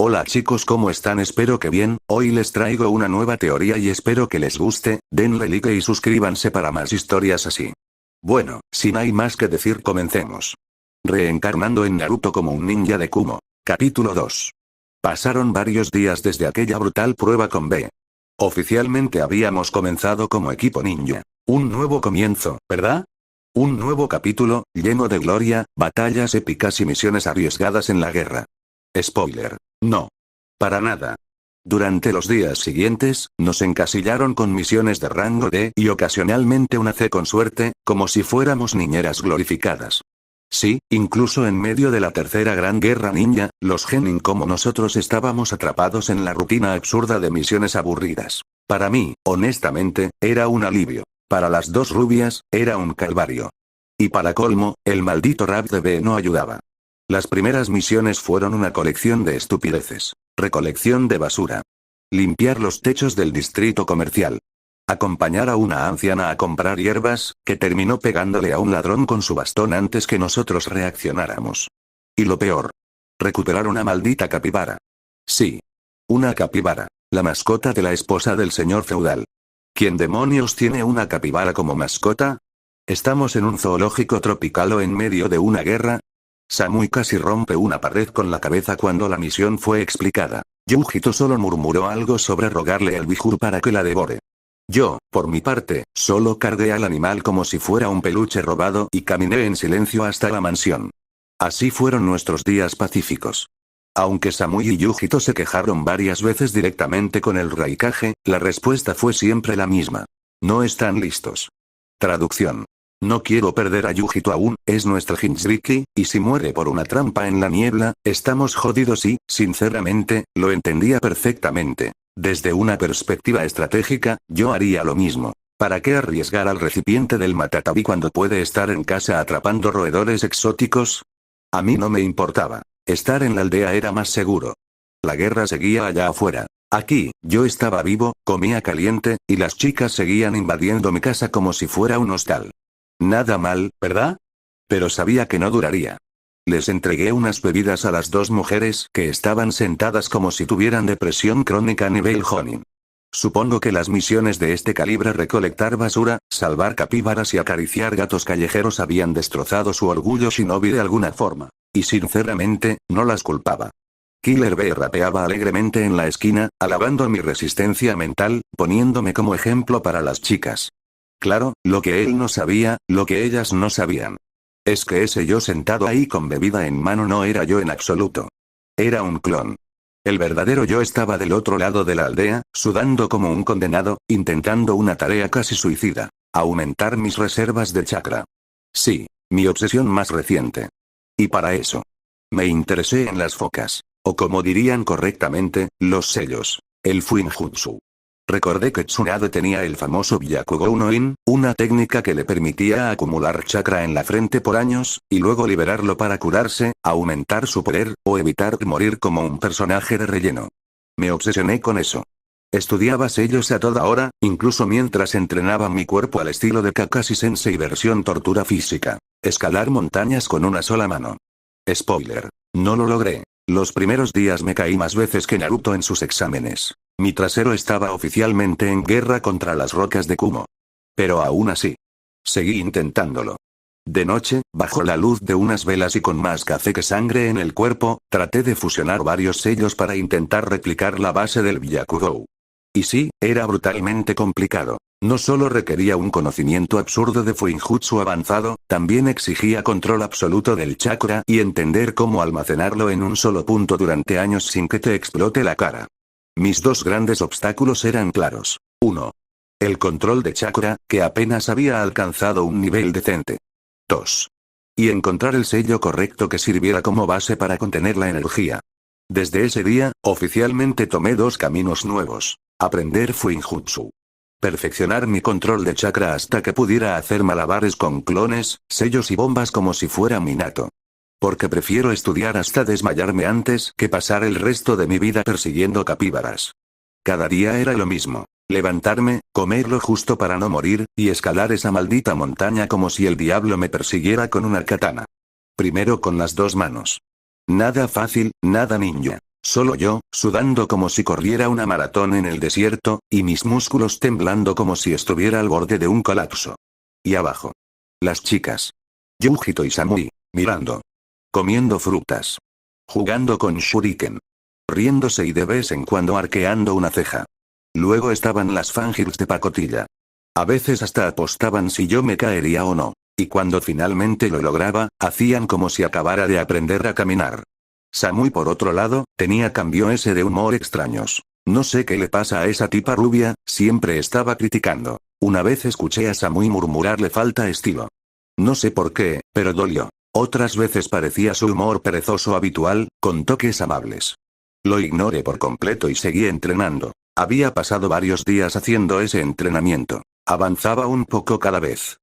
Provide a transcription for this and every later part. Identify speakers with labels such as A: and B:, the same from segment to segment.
A: Hola chicos, ¿cómo están? Espero que bien. Hoy les traigo una nueva teoría y espero que les guste. Denle like y suscríbanse para más historias así. Bueno, sin hay más que decir, comencemos. Reencarnando en Naruto como un ninja de Kumo. Capítulo 2. Pasaron varios días desde aquella brutal prueba con B. Oficialmente habíamos comenzado como equipo ninja. Un nuevo comienzo, ¿verdad? Un nuevo capítulo, lleno de gloria, batallas épicas y misiones arriesgadas en la guerra. Spoiler. No. Para nada. Durante los días siguientes, nos encasillaron con misiones de rango D y ocasionalmente una C con suerte, como si fuéramos niñeras glorificadas. Sí, incluso en medio de la tercera gran guerra ninja, los genin como nosotros estábamos atrapados en la rutina absurda de misiones aburridas. Para mí, honestamente, era un alivio. Para las dos rubias, era un calvario. Y para colmo, el maldito rap de B no ayudaba. Las primeras misiones fueron una colección de estupideces. Recolección de basura. Limpiar los techos del distrito comercial. Acompañar a una anciana a comprar hierbas, que terminó pegándole a un ladrón con su bastón antes que nosotros reaccionáramos. Y lo peor. Recuperar una maldita capibara. Sí. Una capibara. La mascota de la esposa del señor feudal. ¿Quién demonios tiene una capibara como mascota? ¿Estamos en un zoológico tropical o en medio de una guerra? Samui casi rompe una pared con la cabeza cuando la misión fue explicada. Yujito solo murmuró algo sobre rogarle al Bijur para que la devore. Yo, por mi parte, solo cargué al animal como si fuera un peluche robado y caminé en silencio hasta la mansión. Así fueron nuestros días pacíficos. Aunque Samui y Yujito se quejaron varias veces directamente con el Raikage, la respuesta fue siempre la misma. No están listos. Traducción. No quiero perder a Yujito aún, es nuestro Jinchuriki, y si muere por una trampa en la niebla, estamos jodidos y, sinceramente, lo entendía perfectamente. Desde una perspectiva estratégica, yo haría lo mismo. ¿Para qué arriesgar al recipiente del Matatabi cuando puede estar en casa atrapando roedores exóticos? A mí no me importaba. Estar en la aldea era más seguro. La guerra seguía allá afuera. Aquí, yo estaba vivo, comía caliente, y las chicas seguían invadiendo mi casa como si fuera un hostal. Nada mal, ¿verdad? Pero sabía que no duraría. Les entregué unas bebidas a las dos mujeres que estaban sentadas como si tuvieran depresión crónica a nivel Jonin. Supongo que las misiones de este calibre, recolectar basura, salvar capíbaras y acariciar gatos callejeros, habían destrozado su orgullo shinobi de alguna forma. Y sinceramente, no las culpaba. Killer B rapeaba alegremente en la esquina, alabando mi resistencia mental, poniéndome como ejemplo para las chicas. Claro, lo que él no sabía, lo que ellas no sabían. Es que ese yo sentado ahí con bebida en mano no era yo en absoluto. Era un clon. El verdadero yo estaba del otro lado de la aldea, sudando como un condenado, intentando una tarea casi suicida. Aumentar mis reservas de chakra. Sí, mi obsesión más reciente. Y para eso, me interesé en las focas. O como dirían correctamente, los sellos. El Fuinjutsu. Recordé que Tsunade tenía el famoso Byakugou no In, una técnica que le permitía acumular chakra en la frente por años, y luego liberarlo para curarse, aumentar su poder, o evitar morir como un personaje de relleno. Me obsesioné con eso. Estudiaba sellos a toda hora, incluso mientras entrenaba mi cuerpo al estilo de Kakashi Sensei versión tortura física. Escalar montañas con una sola mano. Spoiler. No lo logré. Los primeros días me caí más veces que Naruto en sus exámenes. Mi trasero estaba oficialmente en guerra contra las rocas de Kumo. Pero aún así. Seguí intentándolo. De noche, bajo la luz de unas velas y con más café que sangre en el cuerpo, traté de fusionar varios sellos para intentar replicar la base del Byakugou. Y sí, era brutalmente complicado. No solo requería un conocimiento absurdo de Fuinjutsu avanzado, también exigía control absoluto del chakra y entender cómo almacenarlo en un solo punto durante años sin que te explote la cara. Mis dos grandes obstáculos eran claros. 1. El control de chakra, que apenas había alcanzado un nivel decente. 2. Y encontrar el sello correcto que sirviera como base para contener la energía. Desde ese día, oficialmente tomé dos caminos nuevos. Aprender Fuinjutsu. Perfeccionar mi control de chakra hasta que pudiera hacer malabares con clones, sellos y bombas como si fuera Minato. Porque prefiero estudiar hasta desmayarme antes que pasar el resto de mi vida persiguiendo capíbaras. Cada día era lo mismo. Levantarme, comer lo justo para no morir, y escalar esa maldita montaña como si el diablo me persiguiera con una katana. Primero con las dos manos. Nada fácil, nada ninja. Solo yo, sudando como si corriera una maratón en el desierto, y mis músculos temblando como si estuviera al borde de un colapso. Y abajo. Las chicas. Yujito y Samui, mirando. Comiendo frutas. Jugando con shuriken. Riéndose y de vez en cuando arqueando una ceja. Luego estaban las fangirls de pacotilla. A veces hasta apostaban si yo me caería o no. Y cuando finalmente lo lograba, hacían como si acabara de aprender a caminar. Samui por otro lado, tenía cambio ese de humor extraños. No sé qué le pasa a esa tipa rubia, siempre estaba criticando. Una vez escuché a Samui murmurar le falta estilo. No sé por qué, pero dolió. Otras veces parecía su humor perezoso habitual, con toques amables. Lo ignoré por completo y seguí entrenando. Había pasado varios días haciendo ese entrenamiento. Avanzaba un poco cada vez.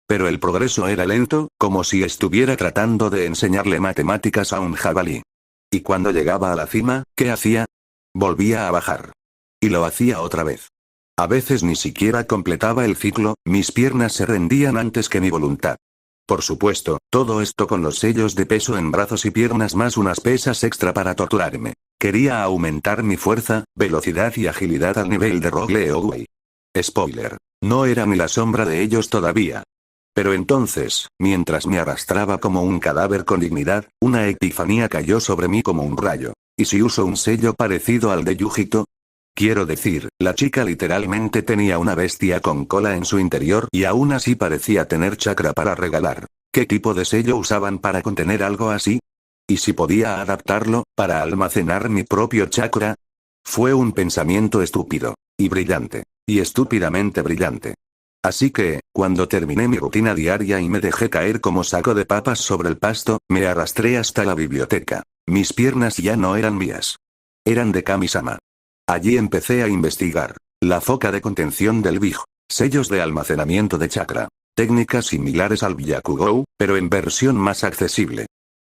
A: Pero el progreso era lento, como si estuviera tratando de enseñarle matemáticas a un jabalí. Y cuando llegaba a la cima, ¿qué hacía? Volvía a bajar. Y lo hacía otra vez. A veces ni siquiera completaba el ciclo, mis piernas se rendían antes que mi voluntad. Por supuesto, todo esto con los sellos de peso en brazos y piernas más unas pesas extra para torturarme. Quería aumentar mi fuerza, velocidad y agilidad al nivel de Rogue Leoway. Spoiler. No era ni la sombra de ellos todavía. Pero entonces, mientras me arrastraba como un cadáver con dignidad, una epifanía cayó sobre mí como un rayo. ¿Y si uso un sello parecido al de Yujito? Quiero decir, la chica literalmente tenía una bestia con cola en su interior y aún así parecía tener chakra para regalar. ¿Qué tipo de sello usaban para contener algo así? ¿Y si podía adaptarlo, para almacenar mi propio chakra? Fue un pensamiento estúpido. Y brillante. Y estúpidamente brillante. Así que, cuando terminé mi rutina diaria y me dejé caer como saco de papas sobre el pasto, me arrastré hasta la biblioteca. Mis piernas ya no eran mías. Eran de Kami-sama. Allí empecé a investigar. La foca de contención del Big. Sellos de almacenamiento de chakra. Técnicas similares al Byakugou, pero en versión más accesible.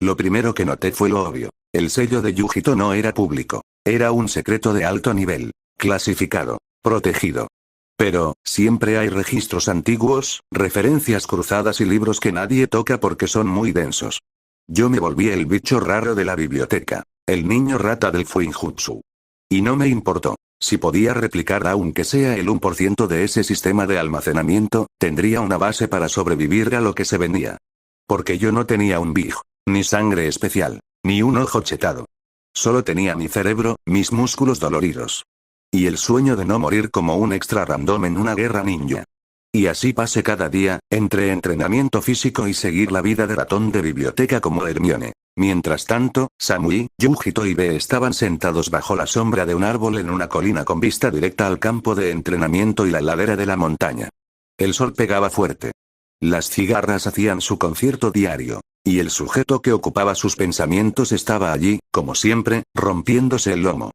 A: Lo primero que noté fue lo obvio. El sello de Yujito no era público. Era un secreto de alto nivel. Clasificado. Protegido. Pero, siempre hay registros antiguos, referencias cruzadas y libros que nadie toca porque son muy densos. Yo me volví el bicho raro de la biblioteca. El niño rata del Fuinjutsu. Y no me importó. Si podía replicar aunque sea el 1% de ese sistema de almacenamiento, tendría una base para sobrevivir a lo que se venía. Porque yo no tenía un big, ni sangre especial, ni un ojo chetado. Solo tenía mi cerebro, mis músculos doloridos. Y el sueño de no morir como un extra random en una guerra ninja. Y así pasé cada día, entre entrenamiento físico y seguir la vida de ratón de biblioteca como Hermione. Mientras tanto, Samui, Yujito y B estaban sentados bajo la sombra de un árbol en una colina con vista directa al campo de entrenamiento y la ladera de la montaña. El sol pegaba fuerte. Las cigarras hacían su concierto diario. Y el sujeto que ocupaba sus pensamientos estaba allí, como siempre, rompiéndose el lomo.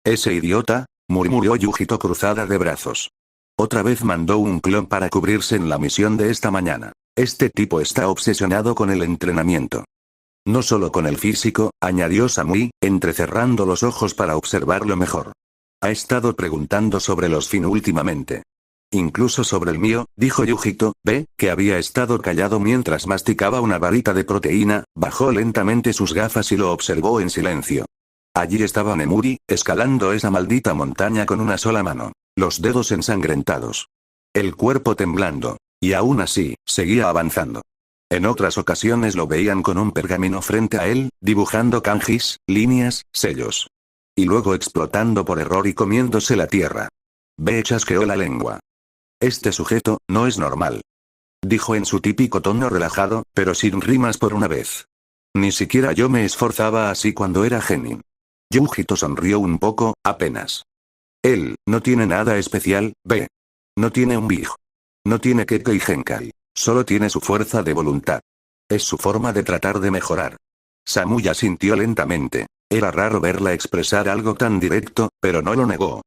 A: Ese idiota, murmuró Yujito cruzada de brazos. Otra vez mandó un clon para cubrirse en la misión de esta mañana. Este tipo está obsesionado con el entrenamiento. No solo con el físico, añadió Samui, entrecerrando los ojos para observarlo mejor. Ha estado preguntando sobre los Fin últimamente. Incluso sobre el mío, dijo Yujito, que había estado callado mientras masticaba una varita de proteína, bajó lentamente sus gafas y lo observó en silencio. Allí estaba Nemuri, escalando esa maldita montaña con una sola mano, los dedos ensangrentados. El cuerpo temblando. Y aún así, seguía avanzando. En otras ocasiones lo veían con un pergamino frente a él, dibujando kanjis, líneas, sellos. Y luego explotando por error y comiéndose la tierra. Chasqueó la lengua. Este sujeto, no es normal. Dijo en su típico tono relajado, pero sin rimas por una vez. Ni siquiera yo me esforzaba así cuando era genin. Yujito sonrió un poco, apenas. Él, no tiene nada especial, No tiene un big. No tiene Keke y Genkai. Solo tiene su fuerza de voluntad. Es su forma de tratar de mejorar. Samui asintió lentamente. Era raro verla expresar algo tan directo, pero no lo negó.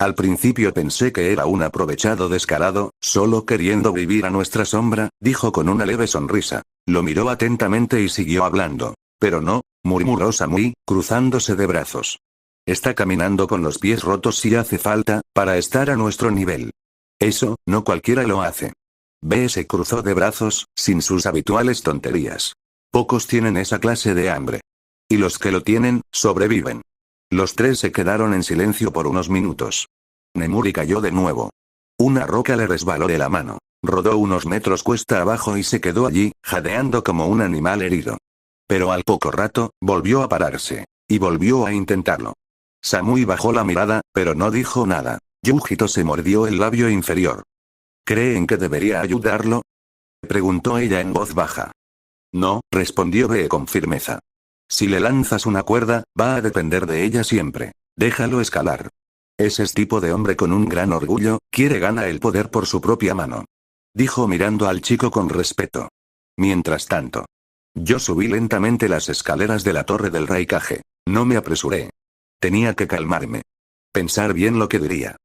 A: Al principio pensé que era un aprovechado descarado, solo queriendo vivir a nuestra sombra, dijo con una leve sonrisa. Lo miró atentamente y siguió hablando. Pero no, murmuró Samui, cruzándose de brazos. Está caminando con los pies rotos si hace falta, para estar a nuestro nivel. Eso, no cualquiera lo hace. Se cruzó de brazos, sin sus habituales tonterías. Pocos tienen esa clase de hambre. Y los que lo tienen, sobreviven. Los tres se quedaron en silencio por unos minutos. Nemuri cayó de nuevo. Una roca le resbaló de la mano. Rodó unos metros cuesta abajo y se quedó allí, jadeando como un animal herido. Pero al poco rato, volvió a pararse. Y volvió a intentarlo. Samui bajó la mirada, pero no dijo nada. Yujito se mordió el labio inferior. ¿Creen que debería ayudarlo? Preguntó ella en voz baja. No, respondió Bee con firmeza. Si le lanzas una cuerda, va a depender de ella siempre. Déjalo escalar. Ese tipo de hombre con un gran orgullo, quiere ganar el poder por su propia mano. Dijo mirando al chico con respeto. Mientras tanto, yo subí lentamente las escaleras de la torre del Raikage. No me apresuré. Tenía que calmarme. Pensar bien lo que diría.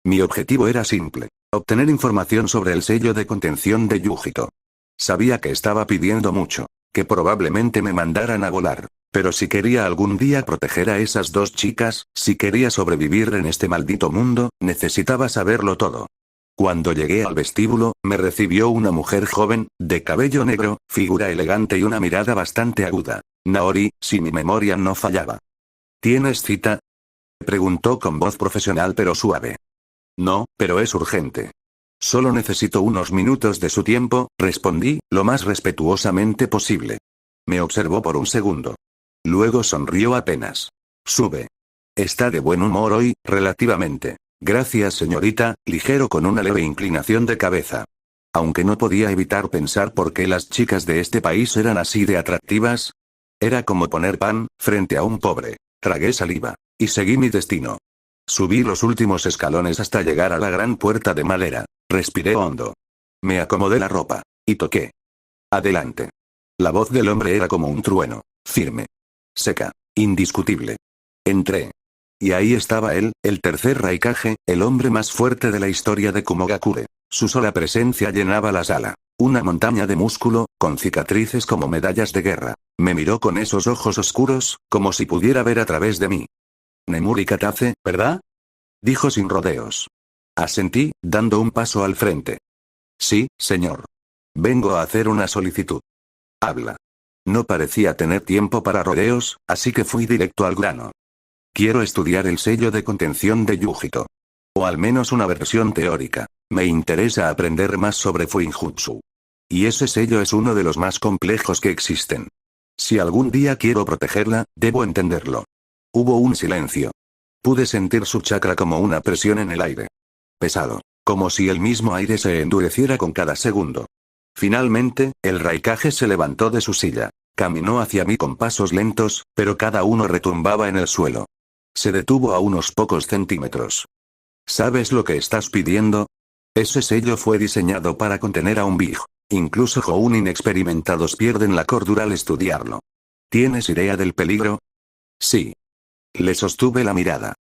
A: Mi objetivo era simple. Obtener información sobre el sello de contención de Yujito. Sabía que estaba pidiendo mucho. Que probablemente me mandaran a volar. Pero si quería algún día proteger a esas dos chicas, si quería sobrevivir en este maldito mundo, necesitaba saberlo todo. Cuando llegué al vestíbulo, me recibió una mujer joven, de cabello negro, figura elegante y una mirada bastante aguda. Naori, si mi memoria no fallaba. ¿Tienes cita? Preguntó con voz profesional pero suave. No, pero es urgente. Solo necesito unos minutos de su tiempo, respondí, lo más respetuosamente posible. Me observó por un segundo. Luego sonrió apenas. Sube. Está de buen humor hoy, relativamente. Gracias, señorita, ligero con una leve inclinación de cabeza. Aunque no podía evitar pensar por qué las chicas de este país eran así de atractivas. Era como poner pan, frente a un pobre. Tragué saliva. Y seguí mi destino. Subí los últimos escalones hasta llegar a la gran puerta de madera. Respiré hondo. Me acomodé la ropa. Y toqué. Adelante. La voz del hombre era como un trueno. Firme. Seca. Indiscutible. Entré. Y ahí estaba él, el tercer Raikage, el hombre más fuerte de la historia de Kumogakure. Su sola presencia llenaba la sala. Una montaña de músculo, con cicatrices como medallas de guerra. Me miró con esos ojos oscuros, como si pudiera ver a través de mí. Nemuri Kataze, ¿verdad? Dijo sin rodeos. Asentí, dando un paso al frente. Sí, señor. Vengo a hacer una solicitud. Habla. No parecía tener tiempo para rodeos, así que fui directo al grano. Quiero estudiar el sello de contención de Yujito. O al menos una versión teórica. Me interesa aprender más sobre Fuinjutsu. Y ese sello es uno de los más complejos que existen. Si algún día quiero protegerla, debo entenderlo. Hubo un silencio. Pude sentir su chakra como una presión en el aire. Pesado. Como si el mismo aire se endureciera con cada segundo. Finalmente, el Raikage se levantó de su silla. Caminó hacia mí con pasos lentos, pero cada uno retumbaba en el suelo. Se detuvo a unos pocos centímetros. ¿Sabes lo que estás pidiendo? Ese sello fue diseñado para contener a un Big. Incluso Jounin inexperimentados pierden la cordura al estudiarlo. ¿Tienes idea del peligro? Sí. Le sostuve la mirada.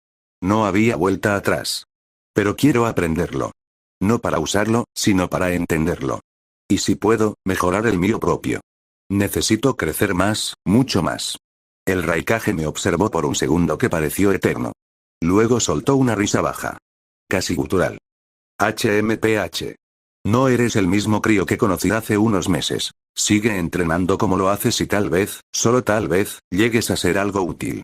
A: No había vuelta atrás. Pero quiero aprenderlo. No para usarlo, sino para entenderlo. Y si puedo, mejorar el mío propio. Necesito crecer más, mucho más. El Raikage me observó por un segundo que pareció eterno. Luego soltó una risa baja. Casi gutural. HMPH. No eres el mismo crío que conocí hace unos meses. Sigue entrenando como lo haces y tal vez, solo tal vez, llegues a ser algo útil.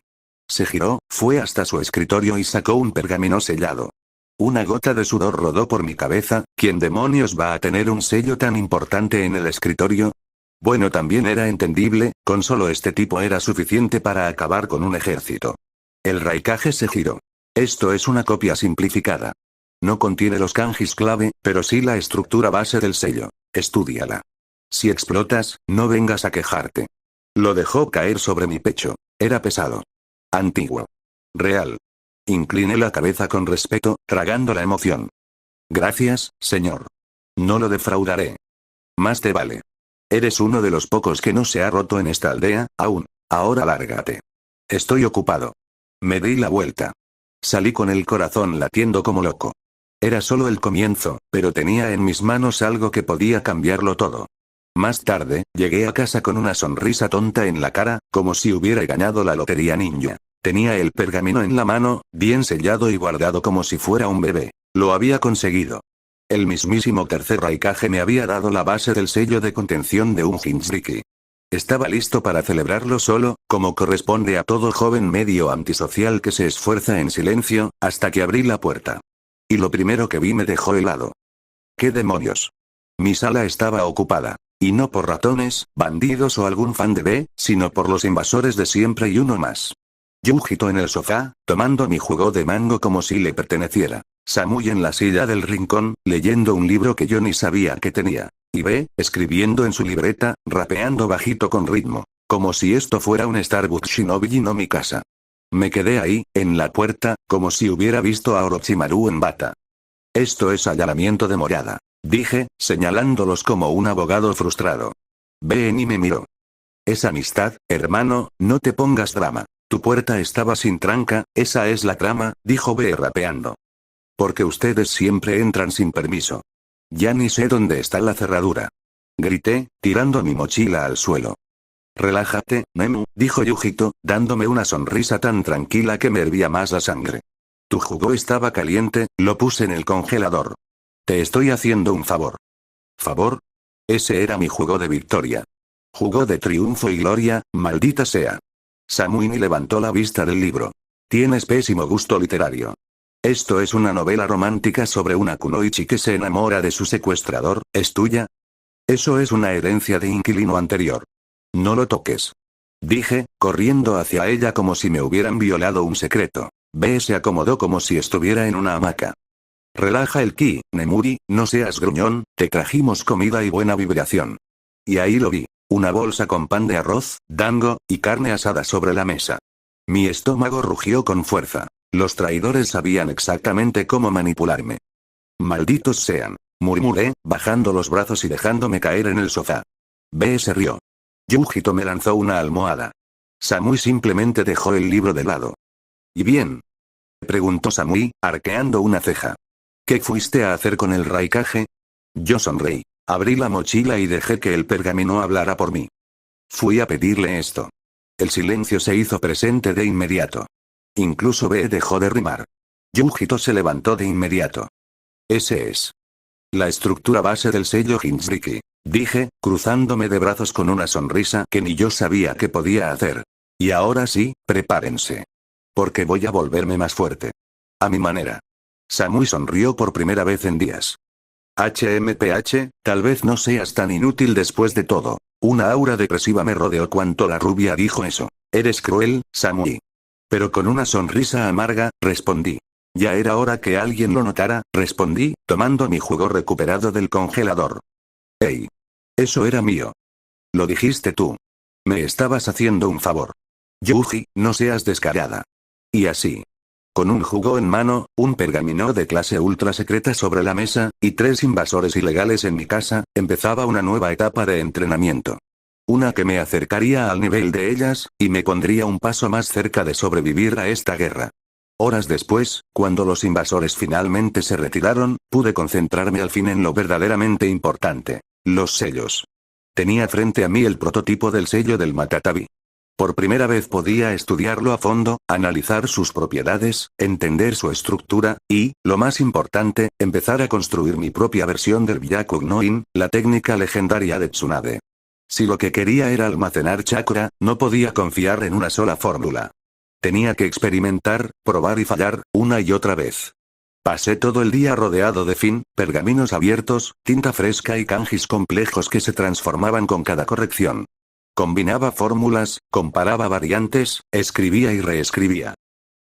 A: Se giró, fue hasta su escritorio y sacó un pergamino sellado. Una gota de sudor rodó por mi cabeza. ¿Quién demonios va a tener un sello tan importante en el escritorio? Bueno, también era entendible, con solo este tipo era suficiente para acabar con un ejército. El Raikage se giró. Esto es una copia simplificada. No contiene los kanjis clave, pero sí la estructura base del sello. Estúdiala. Si explotas, no vengas a quejarte. Lo dejó caer sobre mi pecho. Era pesado. Antiguo. Real. Incliné la cabeza con respeto, tragando la emoción. Gracias, señor. No lo defraudaré. Más te vale. Eres uno de los pocos que no se ha roto en esta aldea, aún. Ahora lárgate. Estoy ocupado. Me di la vuelta. Salí con el corazón latiendo como loco. Era solo el comienzo, pero tenía en mis manos algo que podía cambiarlo todo. Más tarde, llegué a casa con una sonrisa tonta en la cara, como si hubiera ganado la lotería ninja. Tenía el pergamino en la mano, bien sellado y guardado como si fuera un bebé. Lo había conseguido. El mismísimo tercer Raikage me había dado la base del sello de contención de un Jinchuriki. Estaba listo para celebrarlo solo, como corresponde a todo joven medio antisocial que se esfuerza en silencio, hasta que abrí la puerta. Y lo primero que vi me dejó helado. ¿Qué demonios? Mi sala estaba ocupada. Y no por ratones, bandidos o algún fan de B, sino por los invasores de siempre y uno más. Yujito en el sofá, tomando mi jugo de mango como si le perteneciera. Samui en la silla del rincón, leyendo un libro que yo ni sabía que tenía. Y B, escribiendo en su libreta, rapeando bajito con ritmo. Como si esto fuera un Starbucks Shinobi y no mi casa. Me quedé ahí, en la puerta, como si hubiera visto a Orochimaru en bata. Esto es allanamiento de morada, dije, señalándolos como un abogado frustrado. Ben y me miró. Es amistad, hermano, no te pongas drama. Tu puerta estaba sin tranca, esa es la trama, dijo B rapeando. Porque ustedes siempre entran sin permiso. Ya ni sé dónde está la cerradura. Grité, tirando mi mochila al suelo. Relájate, Nemu, dijo Yujito, dándome una sonrisa tan tranquila que me hervía más la sangre. Tu jugo estaba caliente, lo puse en el congelador. Te estoy haciendo un favor. ¿Favor? Ese era mi jugo de victoria. Jugo de triunfo y gloria, maldita sea. Samui levantó la vista del libro. Tienes pésimo gusto literario. Esto es una novela romántica sobre una kunoichi que se enamora de su secuestrador, ¿es tuya? Eso es una herencia de inquilino anterior. No lo toques. Dije, corriendo hacia ella como si me hubieran violado un secreto. B se acomodó como si estuviera en una hamaca. Relaja el ki, Nemuri, no seas gruñón, te trajimos comida y buena vibración. Y ahí lo vi. Una bolsa con pan de arroz, dango, y carne asada sobre la mesa. Mi estómago rugió con fuerza. Los traidores sabían exactamente cómo manipularme. Malditos sean, murmuré, bajando los brazos y dejándome caer en el sofá. B se rió. Yujito me lanzó una almohada. Samui simplemente dejó el libro de lado. ¿Y bien? Preguntó Samui, arqueando una ceja. ¿Qué fuiste a hacer con el Raikage? Yo sonreí. Abrí la mochila y dejé que el pergamino hablara por mí. Fui a pedirle esto. El silencio se hizo presente de inmediato. Incluso B dejó de rimar. Yujito se levantó de inmediato. Ese es la estructura base del sello Hinzriki, dije, cruzándome de brazos con una sonrisa que ni yo sabía que podía hacer. Y ahora sí, prepárense. Porque voy a volverme más fuerte. A mi manera. Samui sonrió por primera vez en días. HMPH, tal vez no seas tan inútil después de todo. Una aura depresiva me rodeó cuando la rubia dijo eso. Eres cruel, Samui. Pero con una sonrisa amarga, respondí. Ya era hora que alguien lo notara, respondí, tomando mi jugo recuperado del congelador. ¡Ey! Eso era mío. Lo dijiste tú. Me estabas haciendo un favor. Yuji, no seas descarada. Y así. Con un jugo en mano, un pergamino de clase ultra secreta sobre la mesa, y 3 invasores ilegales en mi casa, empezaba una nueva etapa de entrenamiento. Una que me acercaría al nivel de ellas, y me pondría un paso más cerca de sobrevivir a esta guerra. Horas después, cuando los invasores finalmente se retiraron, pude concentrarme al fin en lo verdaderamente importante. Los sellos. Tenía frente a mí el prototipo del sello del Matatabi. Por primera vez podía estudiarlo a fondo, analizar sus propiedades, entender su estructura, y, lo más importante, empezar a construir mi propia versión del Byakugan, la técnica legendaria de Tsunade. Si lo que quería era almacenar chakra, no podía confiar en una sola fórmula. Tenía que experimentar, probar y fallar, una y otra vez. Pasé todo el día rodeado de pergaminos abiertos, tinta fresca y kanjis complejos que se transformaban con cada corrección. Combinaba fórmulas, comparaba variantes, escribía y reescribía.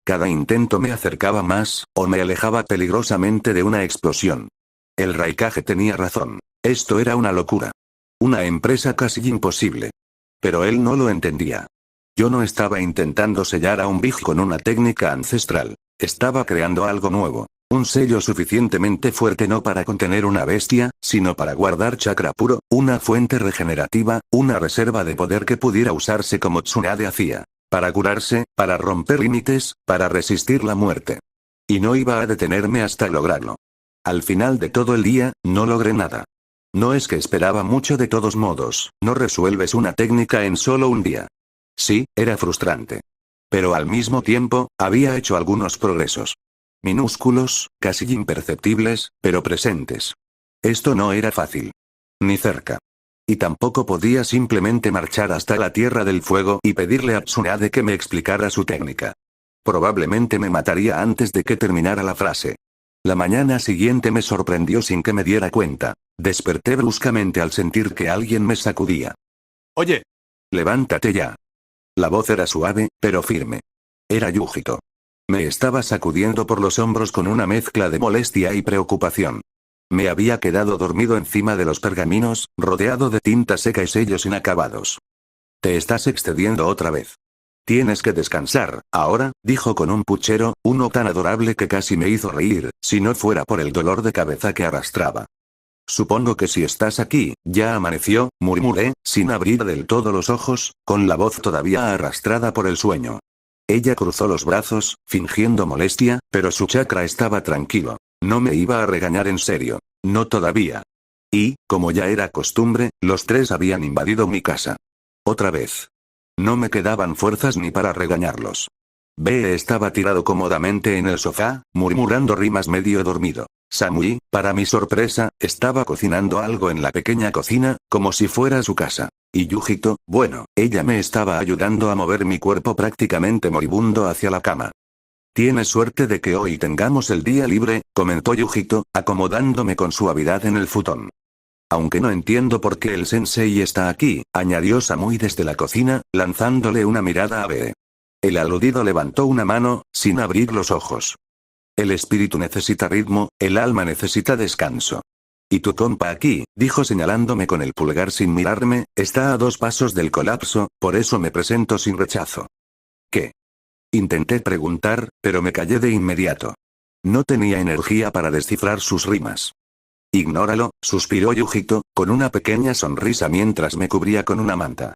A: Cada intento me acercaba más, o me alejaba peligrosamente de una explosión. El Raikage tenía razón. Esto era una locura. Una empresa casi imposible. Pero él no lo entendía. Yo no estaba intentando sellar a un Big con una técnica ancestral. Estaba creando algo nuevo. Un sello suficientemente fuerte no para contener una bestia, sino para guardar chakra puro, una fuente regenerativa, una reserva de poder que pudiera usarse como Tsunade hacía. Para curarse, para romper límites, para resistir la muerte. Y no iba a detenerme hasta lograrlo. Al final de todo el día, no logré nada. No es que esperaba mucho de todos modos, no resuelves una técnica en solo un día. Sí, era frustrante. Pero al mismo tiempo, había hecho algunos progresos. Minúsculos, casi imperceptibles, pero presentes. Esto no era fácil. Ni cerca. Y tampoco podía simplemente marchar hasta la Tierra del Fuego y pedirle a Tsunade que me explicara su técnica. Probablemente me mataría antes de que terminara la frase. La mañana siguiente me sorprendió sin que me diera cuenta. Desperté bruscamente al sentir que alguien me sacudía.
B: Oye.
A: Levántate ya. La voz era suave, pero firme. Era Yujito. Me estaba sacudiendo por los hombros con una mezcla de molestia y preocupación. Me había quedado dormido encima de los pergaminos, rodeado de tinta seca y sellos inacabados. Te estás excediendo otra vez. Tienes que descansar, ahora, dijo con un puchero, uno tan adorable que casi me hizo reír, si no fuera por el dolor de cabeza que arrastraba. Supongo que si estás aquí, ya amaneció, murmuré, sin abrir del todo los ojos, con la voz todavía arrastrada por el sueño. Ella cruzó los brazos, fingiendo molestia, pero su chakra estaba tranquilo. No me iba a regañar en serio. No todavía. Y, como ya era costumbre, los tres habían invadido mi casa. Otra vez. No me quedaban fuerzas ni para regañarlos. B estaba tirado cómodamente en el sofá, murmurando rimas medio dormido. Samui, para mi sorpresa, estaba cocinando algo en la pequeña cocina, como si fuera su casa. Y Yujito, bueno, ella me estaba ayudando a mover mi cuerpo prácticamente moribundo hacia la cama. Tienes suerte de que hoy tengamos el día libre, comentó Yujito, acomodándome con suavidad en el futón. Aunque no entiendo por qué el sensei está aquí, añadió Samui desde la cocina, lanzándole una mirada a B. El aludido levantó una mano, sin abrir los ojos. El espíritu necesita ritmo, el alma necesita descanso. Y tu compa aquí, dijo señalándome con el pulgar sin mirarme, está a 2 pasos del colapso, por eso me presento sin rechazo. ¿Qué? Intenté preguntar, pero me callé de inmediato. No tenía energía para descifrar sus rimas. Ignóralo, suspiró Yujito, con una pequeña sonrisa mientras me cubría con una manta.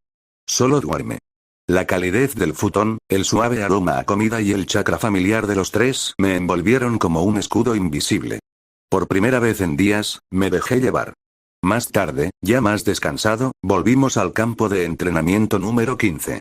A: Solo duerme. La calidez del futón, el suave aroma a comida y el chakra familiar de los tres me envolvieron como un escudo invisible. Por primera vez en días, me dejé llevar. Más tarde, ya más descansado, volvimos al campo de entrenamiento número 15.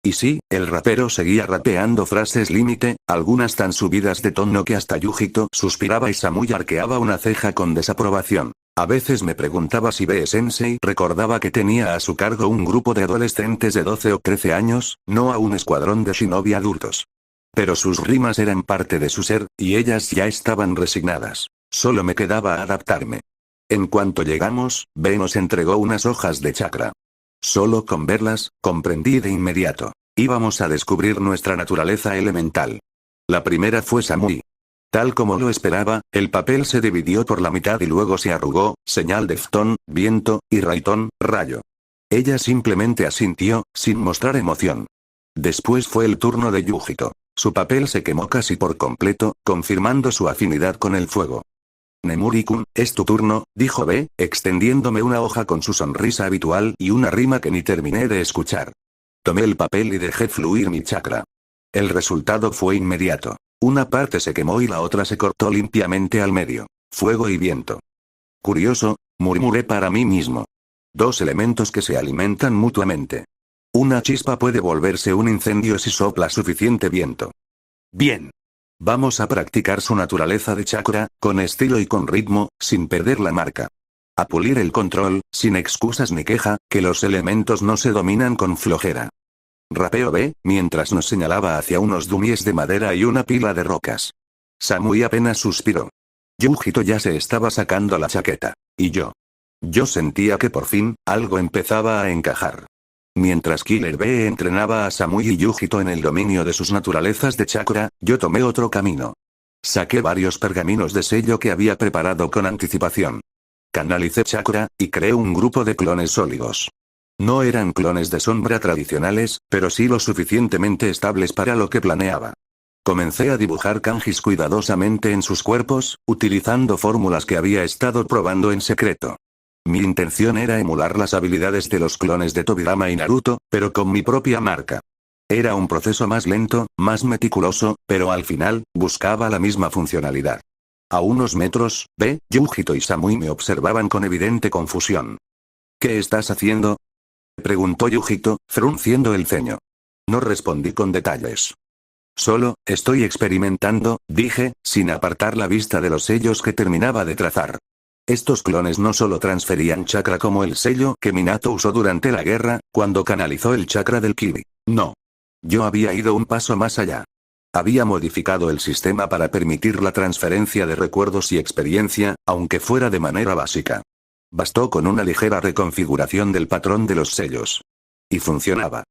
A: Y sí, el rapero seguía rapeando frases límite, algunas tan subidas de tono que hasta Yujito suspiraba y Samui arqueaba una ceja con desaprobación. A veces me preguntaba si B-sensei recordaba que tenía a su cargo un grupo de adolescentes de 12 o 13 años, no a un escuadrón de shinobi adultos. Pero sus rimas eran parte de su ser, y ellas ya estaban resignadas. Solo me quedaba adaptarme. En cuanto llegamos, B nos entregó unas hojas de chakra. Solo con verlas, comprendí de inmediato. Íbamos a descubrir nuestra naturaleza elemental. La primera fue Samui. Tal como lo esperaba, el papel se dividió por la mitad y luego se arrugó, señal de ftón, viento, y raitón, rayo. Ella simplemente asintió, sin mostrar emoción. Después fue el turno de Yujito. Su papel se quemó casi por completo, confirmando su afinidad con el fuego. Nemuri-kun, es tu turno, dijo B, extendiéndome una hoja con su sonrisa habitual y una rima que ni terminé de escuchar. Tomé el papel y dejé fluir mi chakra. El resultado fue inmediato. Una parte se quemó y la otra se cortó limpiamente al medio. Fuego y viento. Curioso, murmuré para mí mismo. 2 elementos que se alimentan mutuamente. Una chispa puede volverse un incendio si sopla suficiente viento. Bien. Vamos a practicar su naturaleza de chakra, con estilo y con ritmo, sin perder la marca. A pulir el control, sin excusas ni queja, que los elementos no se dominan con flojera. Rapeo B, mientras nos señalaba hacia unos dummies de madera y una pila de rocas. Samui apenas suspiró. Yujito ya se estaba sacando la chaqueta. Y yo. Yo sentía que por fin, algo empezaba a encajar. Mientras Killer B entrenaba a Samui y Yujito en el dominio de sus naturalezas de chakra, yo tomé otro camino. Saqué varios pergaminos de sello que había preparado con anticipación. Canalicé chakra, y creé un grupo de clones sólidos. No eran clones de sombra tradicionales, pero sí lo suficientemente estables para lo que planeaba. Comencé a dibujar kanjis cuidadosamente en sus cuerpos, utilizando fórmulas que había estado probando en secreto. Mi intención era emular las habilidades de los clones de Tobirama y Naruto, pero con mi propia marca. Era un proceso más lento, más meticuloso, pero al final, buscaba la misma funcionalidad. A unos metros, B, Yujito y Samui me observaban con evidente confusión. ¿Qué estás haciendo?, preguntó Yujito, frunciendo el ceño. No respondí con detalles. Solo, estoy experimentando, dije, sin apartar la vista de los sellos que terminaba de trazar. Estos clones no solo transferían chakra como el sello que Minato usó durante la guerra, cuando canalizó el chakra del Kibi. No. Yo había ido un paso más allá. Había modificado el sistema para permitir la transferencia de recuerdos y experiencia, aunque fuera de manera básica. Bastó con una ligera reconfiguración del patrón de los sellos. Y funcionaba.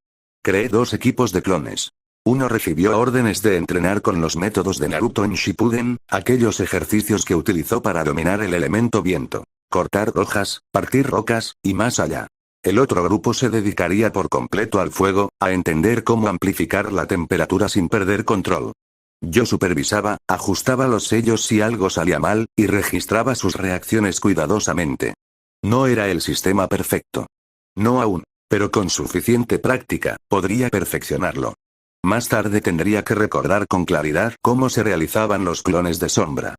A: Creé 2 equipos de clones. Uno recibió órdenes de entrenar con los métodos de Naruto en Shippuden, aquellos ejercicios que utilizó para dominar el elemento viento, cortar hojas, partir rocas, y más allá. El otro grupo se dedicaría por completo al fuego, a entender cómo amplificar la temperatura sin perder control. Yo supervisaba, ajustaba los sellos si algo salía mal, y registraba sus reacciones cuidadosamente. No era el sistema perfecto. No aún, pero con suficiente práctica, podría perfeccionarlo. Más tarde tendría que recordar con claridad cómo se realizaban los clones de sombra.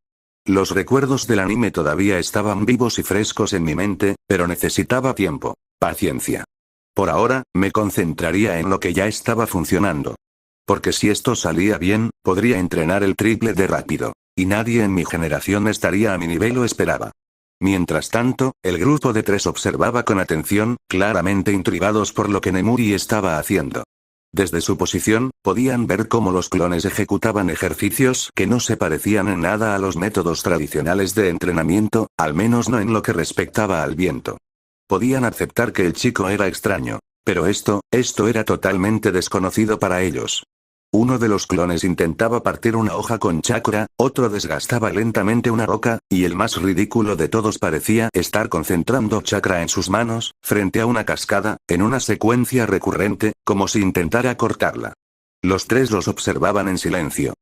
A: Los recuerdos del anime todavía estaban vivos y frescos en mi mente, pero necesitaba tiempo, paciencia. Por ahora, me concentraría en lo que ya estaba funcionando. Porque si esto salía bien, podría entrenar el triple de rápido. Y nadie en mi generación estaría a mi nivel o esperaba. Mientras tanto, el grupo de 3 observaba con atención, claramente intrigados por lo que Nemuri estaba haciendo. Desde su posición, podían ver cómo los clones ejecutaban ejercicios que no se parecían en nada a los métodos tradicionales de entrenamiento, al menos no en lo que respectaba al viento. Podían aceptar que el chico era extraño, pero esto era totalmente desconocido para ellos. Uno de los clones intentaba partir una hoja con chakra, otro desgastaba lentamente una roca, y el más ridículo de todos parecía estar concentrando chakra en sus manos, frente a una cascada, en una secuencia recurrente, como si intentara cortarla. Los 3 los observaban en silencio.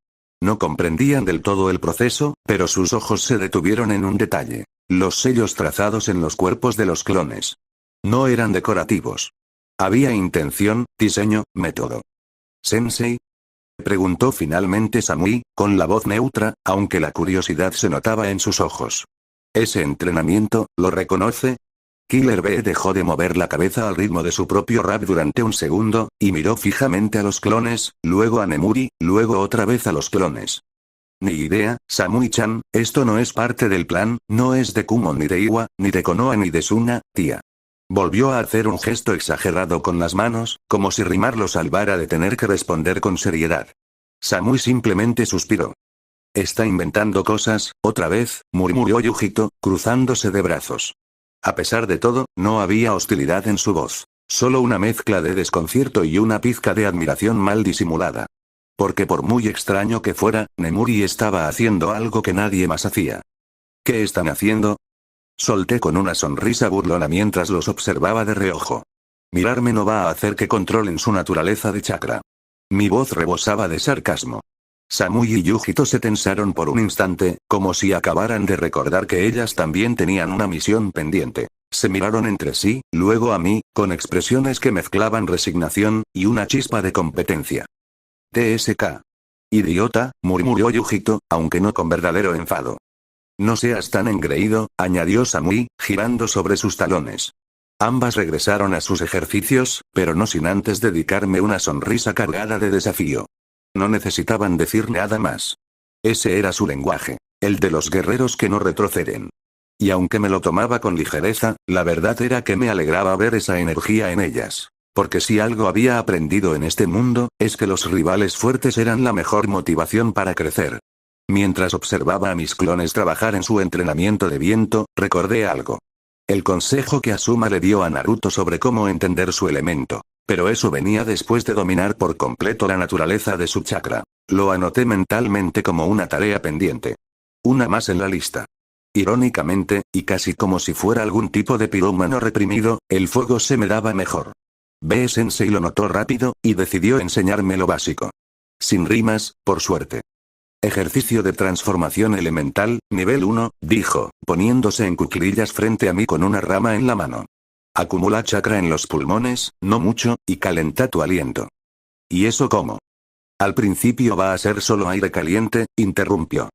A: No comprendían del todo el proceso, pero sus ojos se detuvieron en un detalle: los sellos trazados en los cuerpos de los clones. No eran decorativos. Había intención, diseño, método. ¿Sensei?, preguntó finalmente Samui, con la voz neutra, aunque la curiosidad se notaba en sus ojos. ¿Ese entrenamiento, lo reconoce? Killer Bee dejó de mover la cabeza al ritmo de su propio rap durante un segundo, y miró fijamente a los clones, luego a Nemuri, luego otra vez a los clones. Ni idea, Samui-chan, esto no es parte del plan, no es de Kumon ni de Iwa, ni de Konoha ni de Suna, tía. Volvió a hacer un gesto exagerado con las manos, como si Rimar lo salvara de tener que responder con seriedad. Samui simplemente suspiró. Está inventando cosas, otra vez, murmuró Yujito, cruzándose de brazos. A pesar de todo, no había hostilidad en su voz. Solo una mezcla de desconcierto y una pizca de admiración mal disimulada. Porque por muy extraño que fuera, Nemuri estaba haciendo algo que nadie más hacía. ¿Qué están haciendo? Solté con una sonrisa burlona mientras los observaba de reojo. Mirarme no va a hacer que controlen su naturaleza de chakra. Mi voz rebosaba de sarcasmo. Samui y Yujito se tensaron por un instante, como si acabaran de recordar que ellas también tenían una misión pendiente. Se miraron entre sí, luego a mí, con expresiones que mezclaban resignación y una chispa de competencia. TSK. Idiota, murmuró Yujito, aunque no con verdadero enfado. No seas tan engreído, añadió Samui, girando sobre sus talones. Ambas regresaron a sus ejercicios, pero no sin antes dedicarme una sonrisa cargada de desafío. No necesitaban decir nada más. Ese era su lenguaje, el de los guerreros que no retroceden. Y aunque me lo tomaba con ligereza, la verdad era que me alegraba ver esa energía en ellas. Porque si algo había aprendido en este mundo, es que los rivales fuertes eran la mejor motivación para crecer. Mientras observaba a mis clones trabajar en su entrenamiento de viento, recordé algo. El consejo que Asuma le dio a Naruto sobre cómo entender su elemento. Pero eso venía después de dominar por completo la naturaleza de su chakra. Lo anoté mentalmente como una tarea pendiente. Una más en la lista. Irónicamente, y casi como si fuera algún tipo de pirómano reprimido, el fuego se me daba mejor. B-sensei lo notó rápido, y decidió enseñarme lo básico. Sin rimas, por suerte. Ejercicio de transformación elemental, nivel 1, dijo, poniéndose en cuclillas frente a mí con una rama en la mano. Acumula chakra en los pulmones, no mucho, y calenta tu aliento. ¿Y eso cómo? Al principio va a ser solo aire caliente, interrumpió.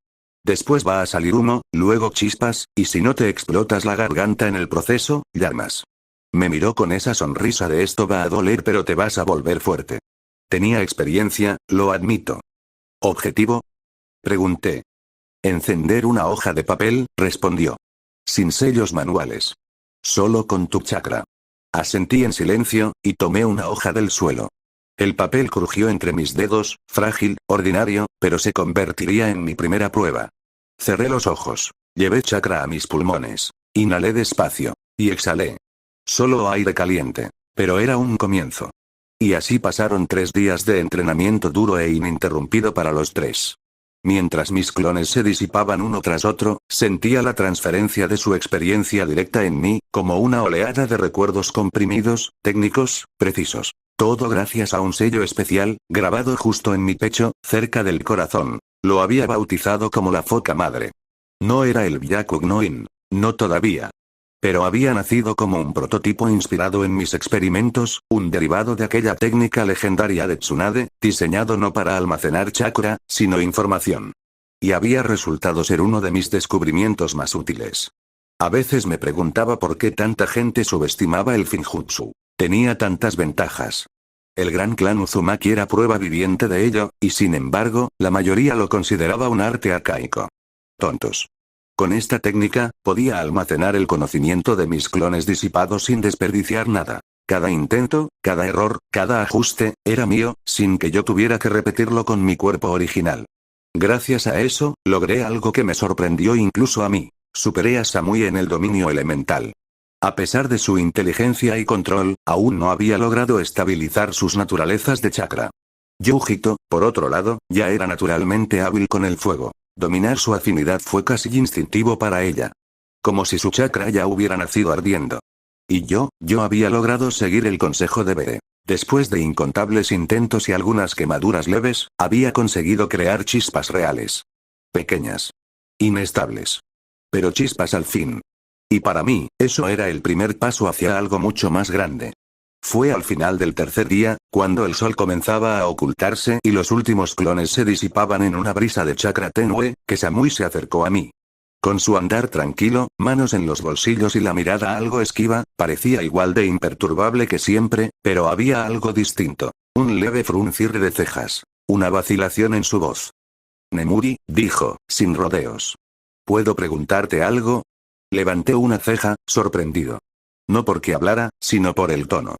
A: Después va a salir humo, luego chispas, y si no te explotas la garganta en el proceso, llamas. Me miró con esa sonrisa de esto va a doler pero te vas a volver fuerte. Tenía experiencia, lo admito. ¿Objetivo? Pregunté. Encender una hoja de papel, respondió. Sin sellos manuales. Solo con tu chakra. Asentí en silencio, y tomé una hoja del suelo. El papel crujió entre mis dedos, frágil, ordinario, pero se convertiría en mi primera prueba. Cerré los ojos. Llevé chakra a mis pulmones. Inhalé despacio. Y exhalé. Solo aire caliente. Pero era un comienzo. Y así pasaron 3 días de entrenamiento duro e ininterrumpido para los 3. Mientras mis clones se disipaban uno tras otro, sentía la transferencia de su experiencia directa en mí, como una oleada de recuerdos comprimidos, técnicos, precisos. Todo gracias a un sello especial, grabado justo en mi pecho, cerca del corazón. Lo había bautizado como la foca madre. No era el Byakugnoin. No todavía. Pero había nacido como un prototipo inspirado en mis experimentos, un derivado de aquella técnica legendaria de Tsunade, diseñado no para almacenar chakra, sino información. Y había resultado ser uno de mis descubrimientos más útiles. A veces me preguntaba por qué tanta gente subestimaba el Finjutsu. Tenía tantas ventajas. El gran clan Uzumaki era prueba viviente de ello, y sin embargo, la mayoría lo consideraba un arte arcaico. Tontos. Con esta técnica, podía almacenar el conocimiento de mis clones disipados sin desperdiciar nada. Cada intento, cada error, cada ajuste, era mío, sin que yo tuviera que repetirlo con mi cuerpo original. Gracias a eso, logré algo que me sorprendió incluso a mí. Superé a Samui en el dominio elemental. A pesar de su inteligencia y control, aún no había logrado estabilizar sus naturalezas de chakra. Yujito, por otro lado, ya era naturalmente hábil con el fuego. Dominar su afinidad fue casi instintivo para ella. Como si su chakra ya hubiera nacido ardiendo. Y yo había logrado seguir el consejo de Bere. Después de incontables intentos y algunas quemaduras leves, había conseguido crear chispas reales. Pequeñas. Inestables. Pero chispas al fin. Y para mí, eso era el primer paso hacia algo mucho más grande. Fue al final del tercer día, cuando el sol comenzaba a ocultarse y los últimos clones se disipaban en una brisa de chakra tenue, que Samui se acercó a mí. Con su andar tranquilo, manos en los bolsillos y la mirada algo esquiva, parecía igual de imperturbable que siempre, pero había algo distinto. Un leve fruncir de cejas. Una vacilación en su voz. Nemuri, dijo, sin rodeos. ¿Puedo preguntarte algo? Levanté una ceja, sorprendido. No porque hablara, sino por el tono.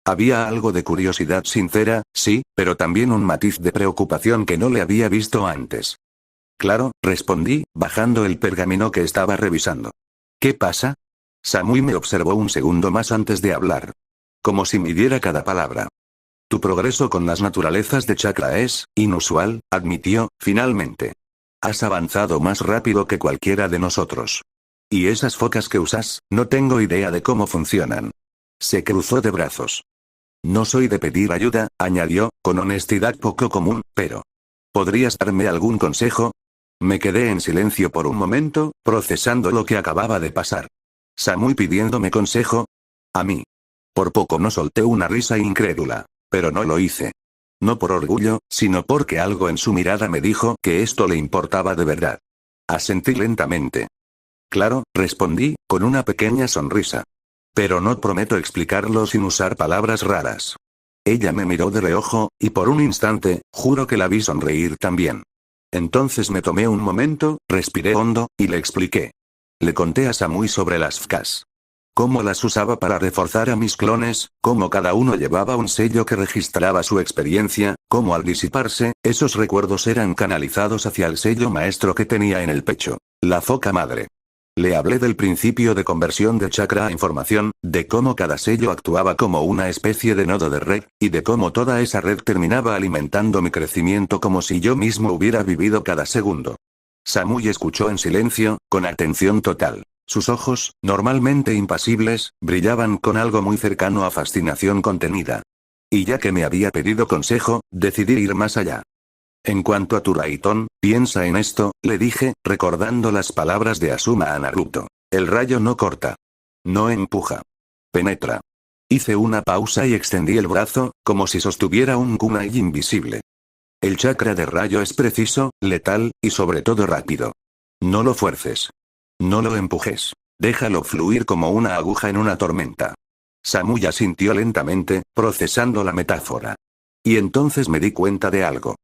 A: Había algo de curiosidad sincera, sí, pero también un matiz de preocupación que no le había visto antes. Claro, respondí, bajando el pergamino que estaba revisando. ¿Qué pasa? Samui me observó un segundo más antes de hablar. Como si midiera cada palabra. Tu progreso con las naturalezas de chakra es inusual, admitió, finalmente. Has avanzado más rápido que cualquiera de nosotros. Y esas focas que usas, no tengo idea de cómo funcionan. Se cruzó de brazos. No soy de pedir ayuda, añadió, con honestidad poco común, pero... ¿podrías darme algún consejo? Me quedé en silencio por un momento, procesando lo que acababa de pasar. Samui pidiéndome consejo. A mí. Por poco no solté una risa incrédula. Pero no lo hice. No por orgullo, sino porque algo en su mirada me dijo que esto le importaba de verdad. Asentí lentamente. Claro, respondí, con una pequeña sonrisa. Pero no prometo explicarlo sin usar palabras raras. Ella me miró de reojo, y por un instante, juro que la vi sonreír también. Entonces me tomé un momento, respiré hondo, y le expliqué. Le conté a Samui sobre las FKs. Cómo las usaba para reforzar a mis clones, cómo cada uno llevaba un sello que registraba su experiencia, cómo al disiparse, esos recuerdos eran canalizados hacia el sello maestro que tenía en el pecho. La foca madre. Le hablé del principio de conversión de chakra a información, de cómo cada sello actuaba como una especie de nodo de red, y de cómo toda esa red terminaba alimentando mi crecimiento como si yo mismo hubiera vivido cada segundo. Samui escuchó en silencio, con atención total. Sus ojos, normalmente impasibles, brillaban con algo muy cercano a fascinación contenida. Y ya que me había pedido consejo, decidí ir más allá. En cuanto a tu Raitón, piensa en esto, le dije, recordando las palabras de Asuma a Naruto. El rayo no corta. No empuja. Penetra. Hice una pausa y extendí el brazo, como si sostuviera un kunai invisible. El chakra de rayo es preciso, letal, y sobre todo rápido. No lo fuerces. No lo empujes. Déjalo fluir como una aguja en una tormenta. Samui asintió lentamente, procesando la metáfora. Y entonces me di cuenta de algo.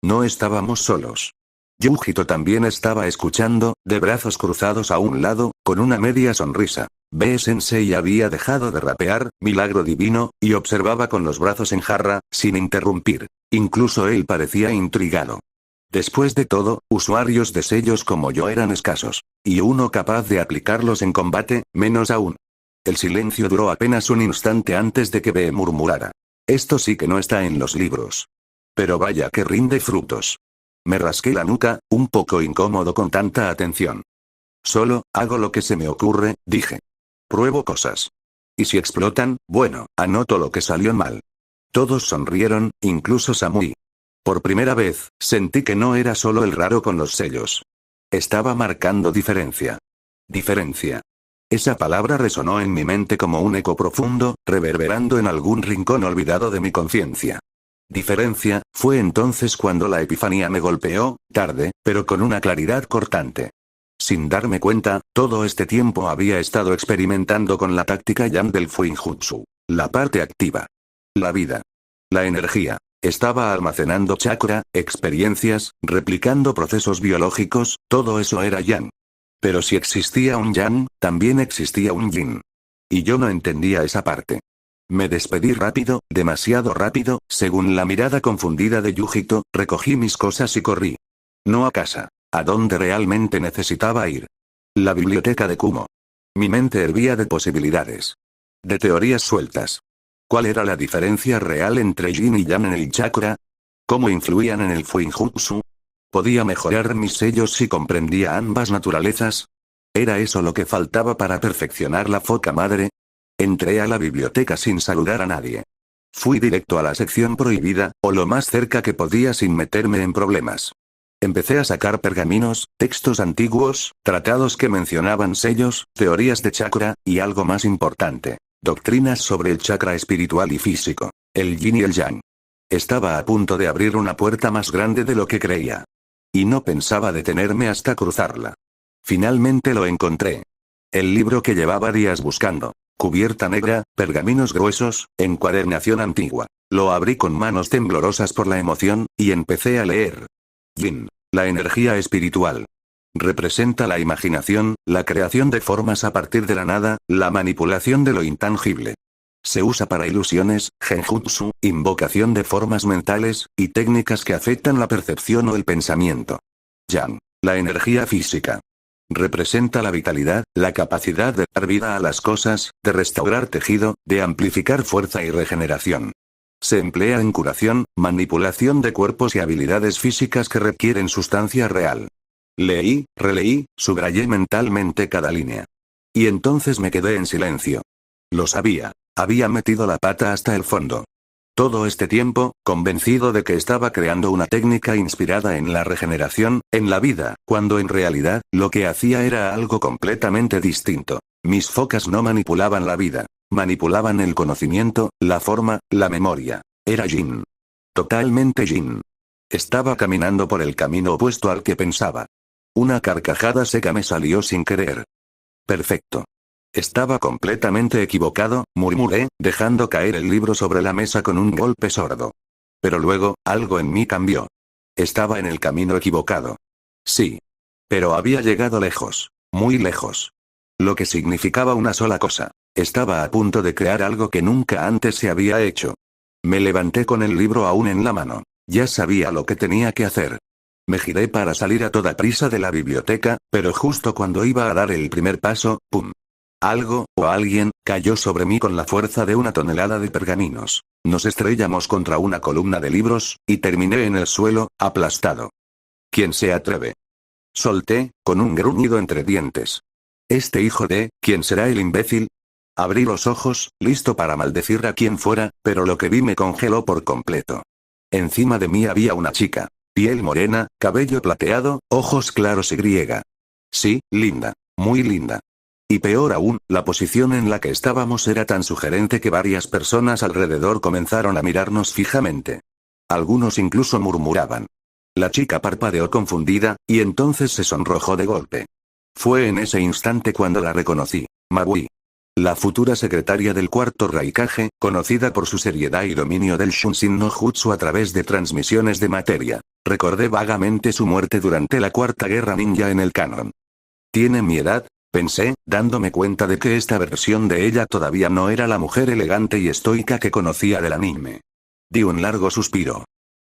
A: No estábamos solos. Yujito también estaba escuchando, de brazos cruzados a un lado, con una media sonrisa. B-sensei había dejado de rapear, milagro divino, y observaba con los brazos en jarra, sin interrumpir. Incluso él parecía intrigado. Después de todo, usuarios de sellos como yo eran escasos. Y uno capaz de aplicarlos en combate, menos aún. El silencio duró apenas un instante antes de que B murmurara. Esto sí que no está en los libros. Pero vaya que rinde frutos. Me rasqué la nuca, un poco incómodo con tanta atención. Solo, hago lo que se me ocurre, dije. Pruebo cosas. Y si explotan, bueno, anoto lo que salió mal. Todos sonrieron, incluso Samui. Por primera vez, sentí que no era solo el raro con los sellos. Estaba marcando diferencia. Diferencia. Esa palabra resonó en mi mente como un eco profundo, reverberando en algún rincón olvidado de mi conciencia. Diferencia, fue entonces cuando la epifanía me golpeó, tarde, pero con una claridad cortante. Sin darme cuenta, todo este tiempo había estado experimentando con la táctica Yang del Fuinjutsu. La parte activa. La vida. La energía. Estaba almacenando chakra, experiencias, replicando procesos biológicos, todo eso era Yang. Pero si existía un Yang, también existía un Yin. Y yo no entendía esa parte. Me despedí rápido, demasiado rápido, según la mirada confundida de Yujito, recogí mis cosas y corrí. No a casa, a donde realmente necesitaba ir. La biblioteca de Kumo. Mi mente hervía de posibilidades. De teorías sueltas. ¿Cuál era la diferencia real entre Yin y Yang en el chakra? ¿Cómo influían en el Fuinjutsu? ¿Podía mejorar mis sellos si comprendía ambas naturalezas? ¿Era eso lo que faltaba para perfeccionar la foca madre? Entré a la biblioteca sin saludar a nadie. Fui directo a la sección prohibida, o lo más cerca que podía sin meterme en problemas. Empecé a sacar pergaminos, textos antiguos, tratados que mencionaban sellos, teorías de chakra, y algo más importante, doctrinas sobre el chakra espiritual y físico, el yin y el yang. Estaba a punto de abrir una puerta más grande de lo que creía. Y no pensaba detenerme hasta cruzarla. Finalmente lo encontré. El libro que llevaba días buscando. Cubierta negra, pergaminos gruesos, encuadernación antigua. Lo abrí con manos temblorosas por la emoción, y empecé a leer. Yin. La energía espiritual. Representa la imaginación, la creación de formas a partir de la nada, la manipulación de lo intangible. Se usa para ilusiones, genjutsu, invocación de formas mentales, y técnicas que afectan la percepción o el pensamiento. Yang. La energía física. Representa la vitalidad, la capacidad de dar vida a las cosas, de restaurar tejido, de amplificar fuerza y regeneración. Se emplea en curación, manipulación de cuerpos y habilidades físicas que requieren sustancia real. Leí, releí, subrayé mentalmente cada línea. Y entonces me quedé en silencio. Lo sabía. Había metido la pata hasta el fondo. Todo este tiempo, convencido de que estaba creando una técnica inspirada en la regeneración, en la vida, cuando en realidad, lo que hacía era algo completamente distinto. Mis focas no manipulaban la vida. Manipulaban el conocimiento, la forma, la memoria. Era Yin. Totalmente Yin. Estaba caminando por el camino opuesto al que pensaba. Una carcajada seca me salió sin querer. Perfecto. Estaba completamente equivocado, murmuré, dejando caer el libro sobre la mesa con un golpe sordo. Pero luego, algo en mí cambió. Estaba en el camino equivocado. Sí. Pero había llegado lejos. Muy lejos. Lo que significaba una sola cosa. Estaba a punto de crear algo que nunca antes se había hecho. Me levanté con el libro aún en la mano. Ya sabía lo que tenía que hacer. Me giré para salir a toda prisa de la biblioteca, pero justo cuando iba a dar el primer paso, ¡pum! Algo, o alguien, cayó sobre mí con la fuerza de una tonelada de pergaminos. Nos estrellamos contra una columna de libros, y terminé en el suelo, aplastado. ¿Quién se atreve? Solté, con un gruñido entre dientes. Este hijo de, ¿quién será el imbécil? Abrí los ojos, listo para maldecir a quien fuera, pero lo que vi me congeló por completo. Encima de mí había una chica. Piel morena, cabello plateado, ojos claros y griega. Sí, linda. Muy linda. Y peor aún, la posición en la que estábamos era tan sugerente que varias personas alrededor comenzaron a mirarnos fijamente. Algunos incluso murmuraban. La chica parpadeó confundida, y entonces se sonrojó de golpe. Fue en ese instante cuando la reconocí. Mabui. La futura secretaria del cuarto Raikage, conocida por su seriedad y dominio del Shunshin no Jutsu a través de transmisiones de materia. Recordé vagamente su muerte durante la Cuarta Guerra Ninja en el canon. Tiene mi edad, pensé, dándome cuenta de que esta versión de ella todavía no era la mujer elegante y estoica que conocía del anime. Di un largo suspiro.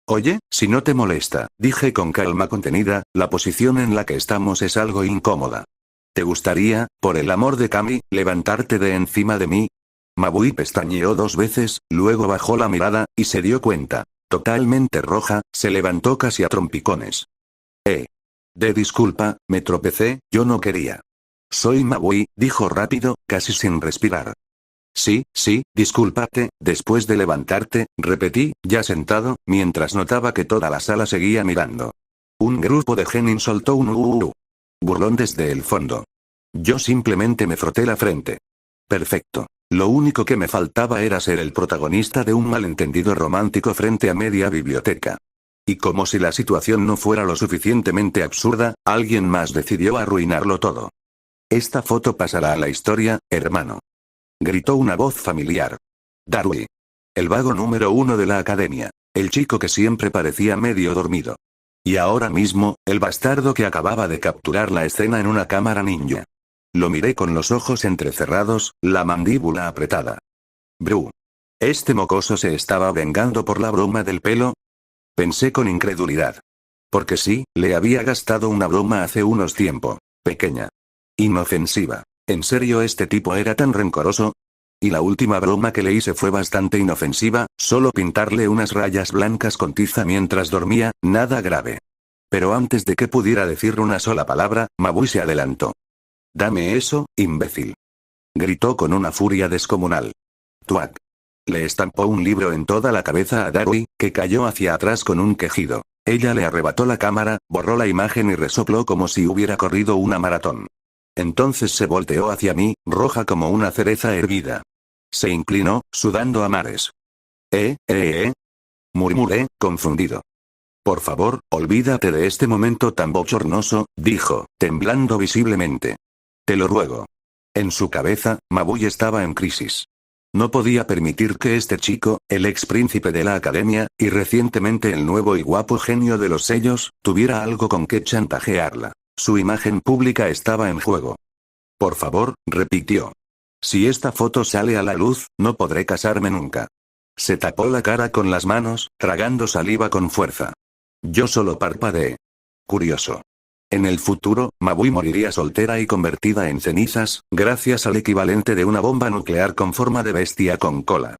A: Oye, si no te molesta, dije con calma contenida, la posición en la que estamos es algo incómoda. ¿Te gustaría, por el amor de Kami, levantarte de encima de mí? Mabui pestañeó 2 veces, luego bajó la mirada, y se dio cuenta. Totalmente roja, se levantó casi a trompicones. Disculpa, me tropecé, yo no quería. Soy Mabui, dijo rápido, casi sin respirar. Sí, discúlpate, después de levantarte, repetí, ya sentado, mientras notaba que toda la sala seguía mirando. Un grupo de genin soltó un burlón desde el fondo. Yo simplemente me froté la frente. Perfecto. Lo único que me faltaba era ser el protagonista de un malentendido romántico frente a media biblioteca. Y como si la situación no fuera lo suficientemente absurda, alguien más decidió arruinarlo todo. Esta foto pasará a la historia, hermano. Gritó una voz familiar. Darui. El vago número 1 de la academia. El chico que siempre parecía medio dormido. Y ahora mismo, el bastardo que acababa de capturar la escena en una cámara ninja. Lo miré con los ojos entrecerrados, la mandíbula apretada. Bru. ¿Este mocoso se estaba vengando por la broma del pelo? Pensé con incredulidad. Porque sí, le había gastado una broma hace unos tiempo. Pequeña. Inofensiva. ¿En serio este tipo era tan rencoroso? Y la última broma que le hice fue bastante inofensiva, solo pintarle unas rayas blancas con tiza mientras dormía, nada grave. Pero antes de que pudiera decir una sola palabra, Mabui se adelantó. «Dame eso, imbécil», gritó con una furia descomunal. Tuac. Le estampó un libro en toda la cabeza a Darui, que cayó hacia atrás con un quejido. Ella le arrebató la cámara, borró la imagen y resopló como si hubiera corrido una maratón. Entonces se volteó hacia mí, roja como una cereza hervida. Se inclinó, sudando a mares. Murmuré, confundido. Por favor, olvídate de este momento tan bochornoso, dijo, temblando visiblemente. Te lo ruego. En su cabeza, Mabui estaba en crisis. No podía permitir que este chico, el ex príncipe de la academia, y recientemente el nuevo y guapo genio de los sellos, tuviera algo con que chantajearla. Su imagen pública estaba en juego. Por favor, repitió. Si esta foto sale a la luz, no podré casarme nunca. Se tapó la cara con las manos, tragando saliva con fuerza. Yo solo parpadeé. Curioso. En el futuro, Mabui moriría soltera y convertida en cenizas, gracias al equivalente de una bomba nuclear con forma de bestia con cola.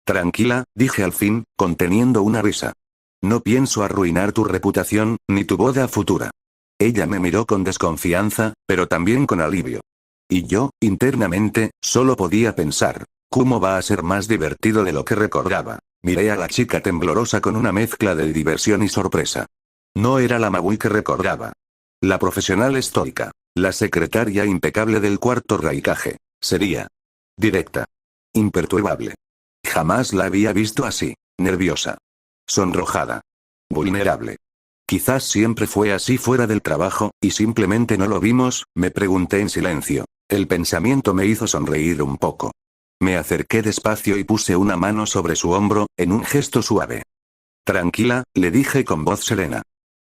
A: Tranquila, dije al fin, conteniendo una risa. No pienso arruinar tu reputación, ni tu boda futura. Ella me miró con desconfianza, pero también con alivio. Y yo, internamente, solo podía pensar, ¿cómo va a ser más divertido de lo que recordaba? Miré a la chica temblorosa con una mezcla de diversión y sorpresa. No era la Mabui que recordaba. La profesional estoica. La secretaria impecable del cuarto Raikage. Sería directa. Imperturbable. Jamás la había visto así. Nerviosa. Sonrojada. Vulnerable. Quizás siempre fue así fuera del trabajo, y simplemente no lo vimos, me pregunté en silencio. El pensamiento me hizo sonreír un poco. Me acerqué despacio y puse una mano sobre su hombro, en un gesto suave. Tranquila, le dije con voz serena.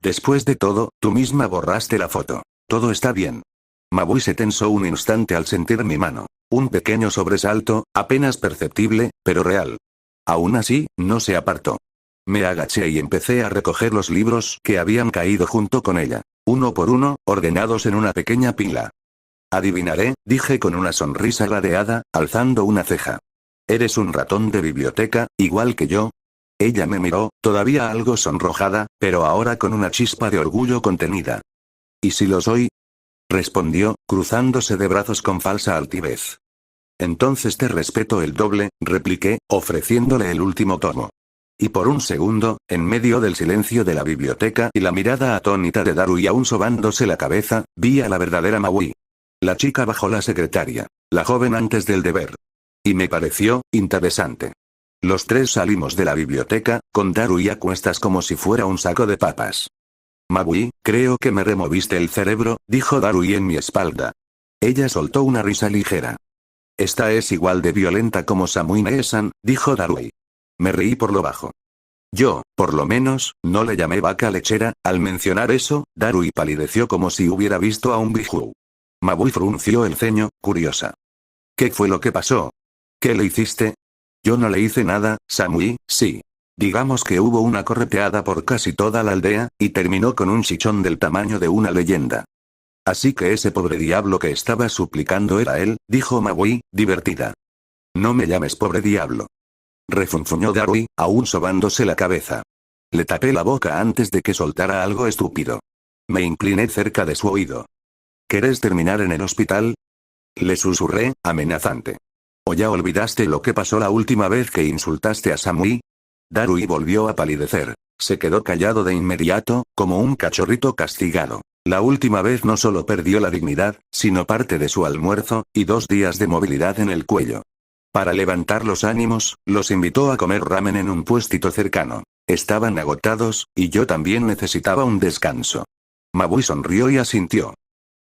A: Después de todo, tú misma borraste la foto. Todo está bien. Mabui se tensó un instante al sentir mi mano. Un pequeño sobresalto, apenas perceptible, pero real. Aún así, no se apartó. Me agaché y empecé a recoger los libros que habían caído junto con ella. Uno por uno, ordenados en una pequeña pila. Adivinaré, dije con una sonrisa gradeada, alzando una ceja. ¿Eres un ratón de biblioteca, igual que yo? Ella me miró, todavía algo sonrojada, pero ahora con una chispa de orgullo contenida. ¿Y si lo soy? Respondió, cruzándose de brazos con falsa altivez. Entonces te respeto el doble, repliqué, ofreciéndole el último tomo. Y por un segundo, en medio del silencio de la biblioteca y la mirada atónita de Darui aún sobándose la cabeza, vi a la verdadera Mabui. La chica bajo la secretaria. La joven antes del deber. Y me pareció interesante. Los tres salimos de la biblioteca, con Darui a cuestas como si fuera un saco de papas. Mabui, creo que me removiste el cerebro, dijo Darui en mi espalda. Ella soltó una risa ligera. Esta es igual de violenta como Samui-ne-san, dijo Darui. Me reí por lo bajo. Yo, por lo menos, no le llamé vaca lechera. Al mencionar eso, Darui palideció como si hubiera visto a un biju. Mabui frunció el ceño, curiosa. ¿Qué fue lo que pasó? ¿Qué le hiciste? Yo no le hice nada, Samui, sí. Digamos que hubo una correteada por casi toda la aldea, y terminó con un chichón del tamaño de una leyenda. Así que ese pobre diablo que estaba suplicando era él, dijo Mabui, divertida. No me llames pobre diablo. Refunfuñó Darui, aún sobándose la cabeza. Le tapé la boca antes de que soltara algo estúpido. Me incliné cerca de su oído. ¿Querés terminar en el hospital? Le susurré, amenazante. ¿O ya olvidaste lo que pasó la última vez que insultaste a Samui? Darui volvió a palidecer. Se quedó callado de inmediato, como un cachorrito castigado. La última vez no solo perdió la dignidad, sino parte de su almuerzo, y 2 días de movilidad en el cuello. Para levantar los ánimos, los invitó a comer ramen en un puestito cercano. Estaban agotados, y yo también necesitaba un descanso. Mabui sonrió y asintió.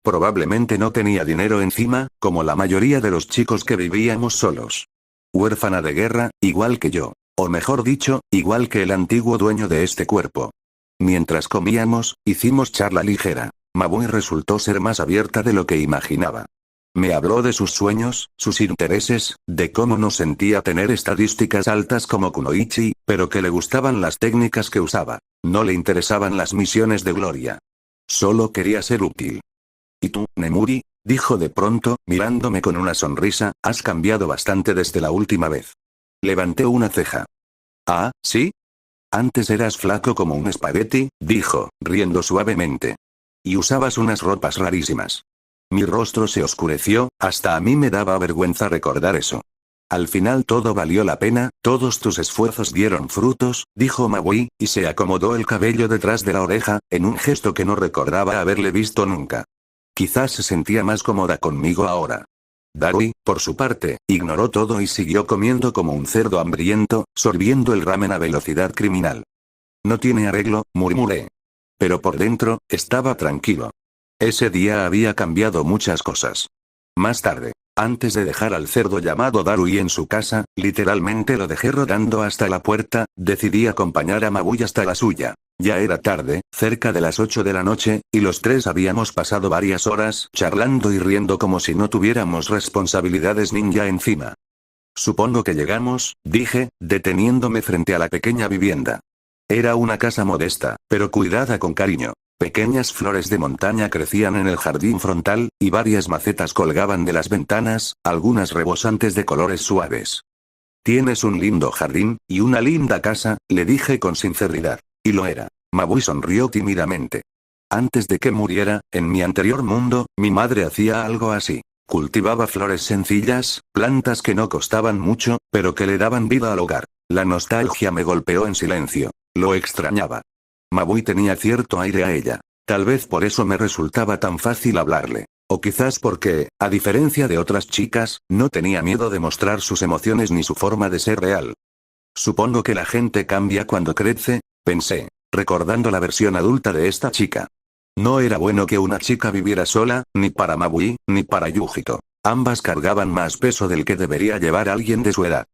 A: Probablemente no tenía dinero encima, como la mayoría de los chicos que vivíamos solos. Huérfana de guerra, igual que yo. O mejor dicho, igual que el antiguo dueño de este cuerpo. Mientras comíamos, hicimos charla ligera. Mabui resultó ser más abierta de lo que imaginaba. Me habló de sus sueños, sus intereses, de cómo no sentía tener estadísticas altas como Kunoichi, pero que le gustaban las técnicas que usaba. No le interesaban las misiones de gloria. Solo quería ser útil. ¿Y tú, Nemuri? Dijo de pronto, mirándome con una sonrisa, has cambiado bastante desde la última vez. Levanté una ceja. ¿Ah, sí? Antes eras flaco como un espagueti, dijo, riendo suavemente. Y usabas unas ropas rarísimas. Mi rostro se oscureció, hasta a mí me daba vergüenza recordar eso. Al final todo valió la pena, todos tus esfuerzos dieron frutos, dijo Mabui, y se acomodó el cabello detrás de la oreja, en un gesto que no recordaba haberle visto nunca. Quizás se sentía más cómoda conmigo ahora. Darui, por su parte, ignoró todo y siguió comiendo como un cerdo hambriento, sorbiendo el ramen a velocidad criminal. No tiene arreglo, murmuré. Pero por dentro, estaba tranquilo. Ese día había cambiado muchas cosas. Más tarde, antes de dejar al cerdo llamado Darui en su casa, literalmente lo dejé rodando hasta la puerta, decidí acompañar a Mabui hasta la suya. Ya era tarde, cerca de las 8 de la noche, y los tres habíamos pasado varias horas charlando y riendo como si no tuviéramos responsabilidades ninja encima. Supongo que llegamos, dije, deteniéndome frente a la pequeña vivienda. Era una casa modesta, pero cuidada con cariño. Pequeñas flores de montaña crecían en el jardín frontal, y varias macetas colgaban de las ventanas, algunas rebosantes de colores suaves. Tienes un lindo jardín, y una linda casa, le dije con sinceridad. Y lo era. Mabui sonrió tímidamente. Antes de que muriera, en mi anterior mundo, mi madre hacía algo así. Cultivaba flores sencillas, plantas que no costaban mucho, pero que le daban vida al hogar. La nostalgia me golpeó en silencio. Lo extrañaba. Mabui tenía cierto aire a ella. Tal vez por eso me resultaba tan fácil hablarle. O quizás porque, a diferencia de otras chicas, no tenía miedo de mostrar sus emociones ni su forma de ser real. Supongo que la gente cambia cuando crece, pensé, recordando la versión adulta de esta chica. No era bueno que una chica viviera sola, ni para Mabui, ni para Yujito. Ambas cargaban más peso del que debería llevar alguien de su edad.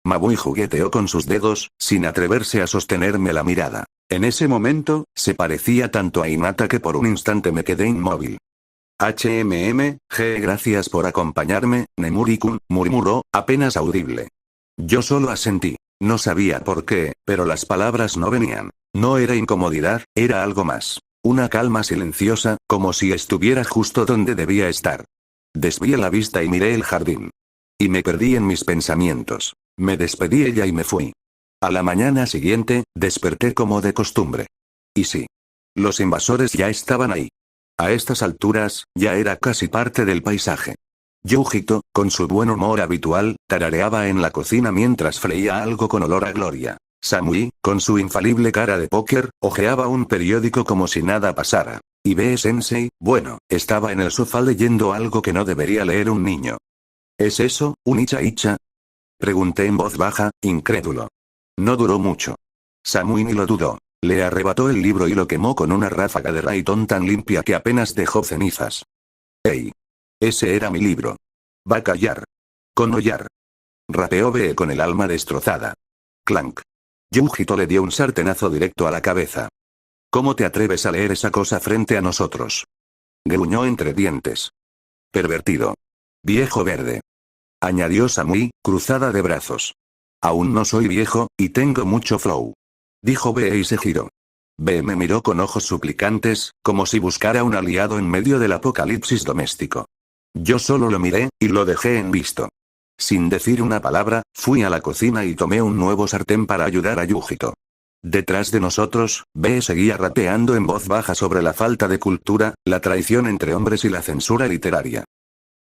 A: Mabui jugueteó con sus dedos, sin atreverse a sostenerme la mirada. En ese momento, se parecía tanto a Hinata que por un instante me quedé inmóvil. Gracias por acompañarme, Nemuri-kun, murmuró, apenas audible. Yo solo asentí. No sabía por qué, pero las palabras no venían. No era incomodidad, era algo más. Una calma silenciosa, como si estuviera justo donde debía estar. Desvié la vista y miré el jardín. Y me perdí en mis pensamientos. Me despedí ella y me fui. A la mañana siguiente, desperté como de costumbre. Y sí. Los invasores ya estaban ahí. A estas alturas, ya era casi parte del paisaje. Yujito, con su buen humor habitual, tarareaba en la cocina mientras freía algo con olor a gloria. Samui, con su infalible cara de póker, hojeaba un periódico como si nada pasara. Y B-sensei, bueno, estaba en el sofá leyendo algo que no debería leer un niño. ¿Es eso, un icha-icha? Pregunté en voz baja, incrédulo. No duró mucho. Samui ni lo dudó. Le arrebató el libro y lo quemó con una ráfaga de Rayton tan limpia que apenas dejó cenizas. ¡Ey! Ese era mi libro. Va a callar. Konoyar. Rapeó B con el alma destrozada. Clank. Yujito le dio un sartenazo directo a la cabeza. ¿Cómo te atreves a leer esa cosa frente a nosotros? Gruñó entre dientes. Pervertido. Viejo verde. Añadió Samui, cruzada de brazos. Aún no soy viejo, y tengo mucho flow. Dijo Bee y se giró. Bee me miró con ojos suplicantes, como si buscara un aliado en medio del apocalipsis doméstico. Yo solo lo miré, y lo dejé en visto. Sin decir una palabra, fui a la cocina y tomé un nuevo sartén para ayudar a Yujito. Detrás de nosotros, Bee seguía rapeando en voz baja sobre la falta de cultura, la traición entre hombres y la censura literaria.